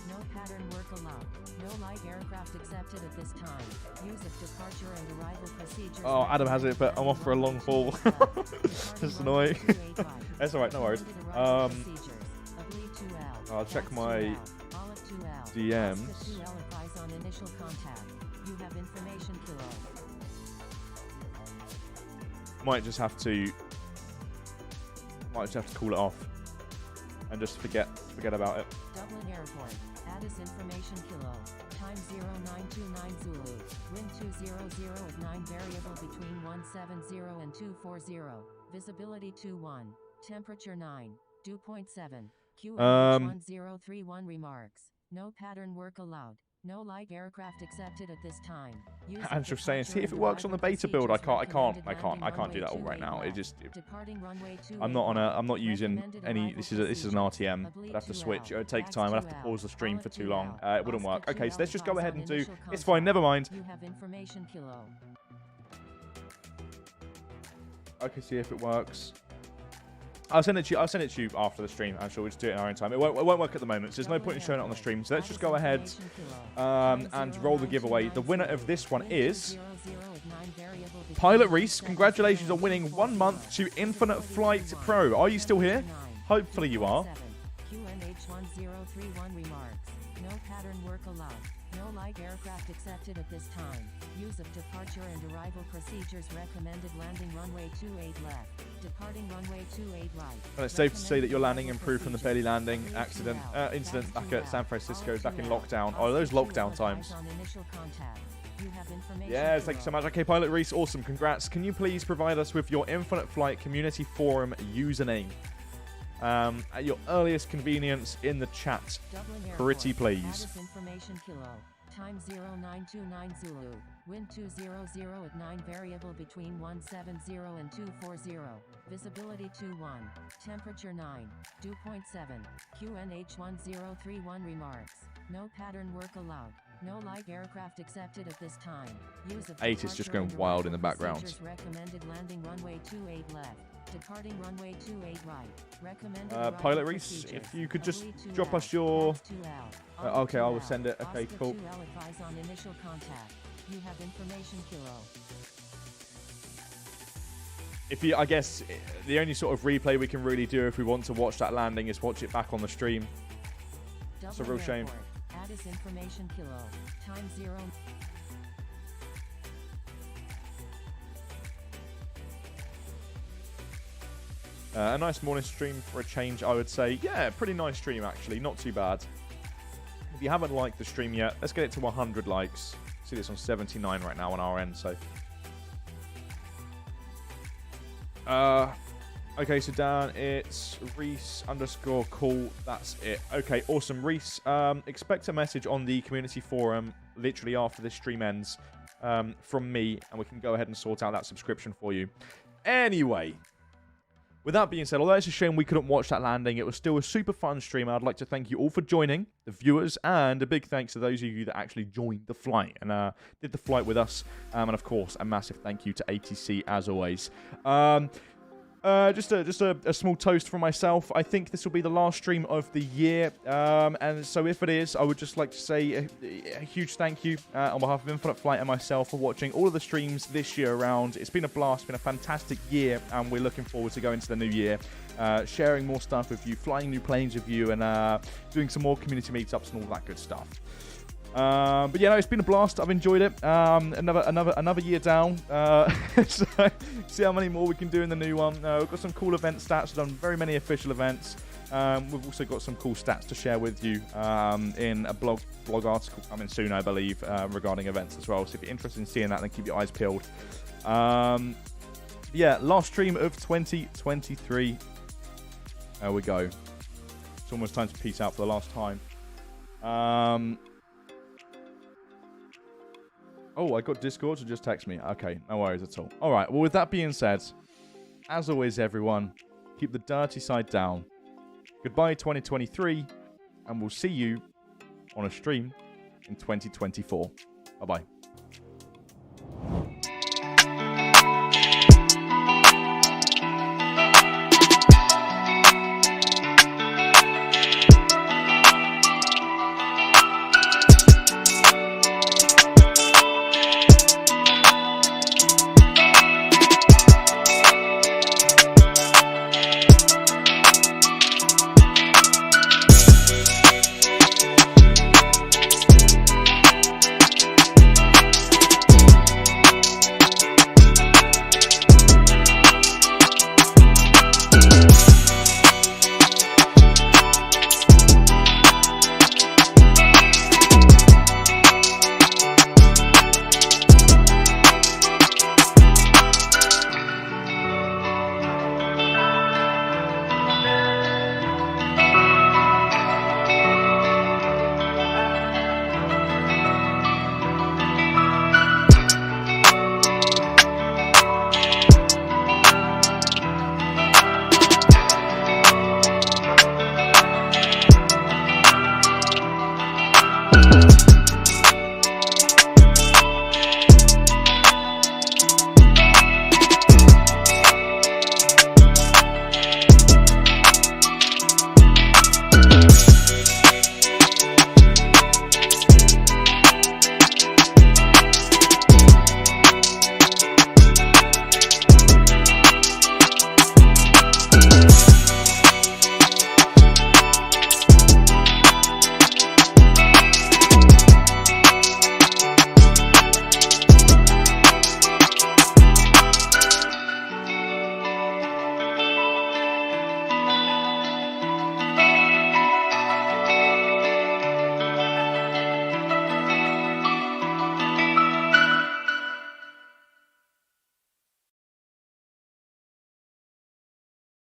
No pattern work allowed. No light aircraft accepted at this time. Use of departure and arrival procedures. Oh, Adam has it, but I'm off for a long haul. That's annoying. That's alright, no worries. I'll check my DMs. Might just have to call it off and just forget about it. Dublin Airport. Addis information kilo. Time 0929 Zulu. Wind 200 at 9 variable between 170 and 240. Visibility 21. Temperature 9. Dew point 7. QNH 1031 remarks. No pattern work allowed. No light aircraft accepted at this time. And just saying, see if it works on the beta build. I can't do that all right now. I'm not using any. This is an RTM. I'd have to switch. It would take time. I'd have to pause the stream for too long. It wouldn't work. Okay, so let's just go ahead and do. It's fine. Never mind. Okay, see if it works. I'll send it to you after the stream. I'm sure we'll just do it in our own time. It won't work at the moment, so there's no point in showing it on the stream. So let's just go ahead and roll the giveaway. The winner of this one is Pilot Reese. Congratulations on winning 1 month to Infinite Flight Pro. Are you still here? Hopefully you are. QNH 1031 remarks. No pattern work allowed. No light aircraft accepted at this time. Use of departure and arrival procedures recommended. Landing runway 28 left. Departing runway 28 right. And it's safe to say that your landing improved from the belly landing incident back at San Francisco, back in lockdown. Oh, those lockdown times. Yeah, thank you so much. Okay, Pilot Reese, awesome. Congrats. Can you please provide us with your Infinite Flight Community Forum username? At your earliest convenience in the chat. Pretty please. Time 0929 Zulu. Wind 200 at 9 variable between 170 and 240. Visibility 21. Temperature 9. Dew point 7. QNH 1031 remarks. No pattern work allowed. No light aircraft accepted at this time. Use of 8 is just going wild in the background. Recommended landing runway 28 left. Departing runway 28 right. Recommended Pilot Reese, if you could just drop us your. Okay, I will send it. Okay, cool. On initial contact. You have information kilo. If you, I guess, the only sort of replay we can really do if we want to watch that landing is watch it back on the stream. It's a real shame. Addis information kilo. Time 0. A nice morning stream for a change, I would say. Yeah, pretty nice stream, actually. Not too bad. If you haven't liked the stream yet, let's get it to 100 likes. See this on 79 right now on our end, so... Okay, so Dan, it's Reese_cool. That's it. Okay, awesome. Reese, expect a message on the community forum literally after this stream ends from me, and we can go ahead and sort out that subscription for you. Anyway, with that being said, although it's a shame we couldn't watch that landing, it was still a super fun stream. I'd like to thank you all for joining, the viewers, and a big thanks to those of you that actually joined the flight and did the flight with us. And of course, a massive thank you to ATC as always. Just a small toast from myself. I think this will be the last stream of the year. And so if it is, I would just like to say a huge thank you on behalf of Infinite Flight and myself for watching all of the streams this year around. It's been a blast. It's been a fantastic year. And we're looking forward to going into the new year. Sharing more stuff with you, flying new planes with you, and doing some more community meetups and all that good stuff. But yeah, no, it's been a blast. I've enjoyed it. Another year down. So see how many more we can do in the new one. We've got some cool event stats. We've done very many official events. We've also got some cool stats to share with you in a blog article coming soon, I believe, regarding events as well. So if you're interested in seeing that, then keep your eyes peeled. Yeah, last stream of 2023. There we go. It's almost time to peace out for the last time. Oh, I got Discord, so just text me. Okay, no worries at all. All right, well, with that being said, as always, everyone, keep the dirty side down. Goodbye, 2023, and we'll see you on a stream in 2024. Bye-bye.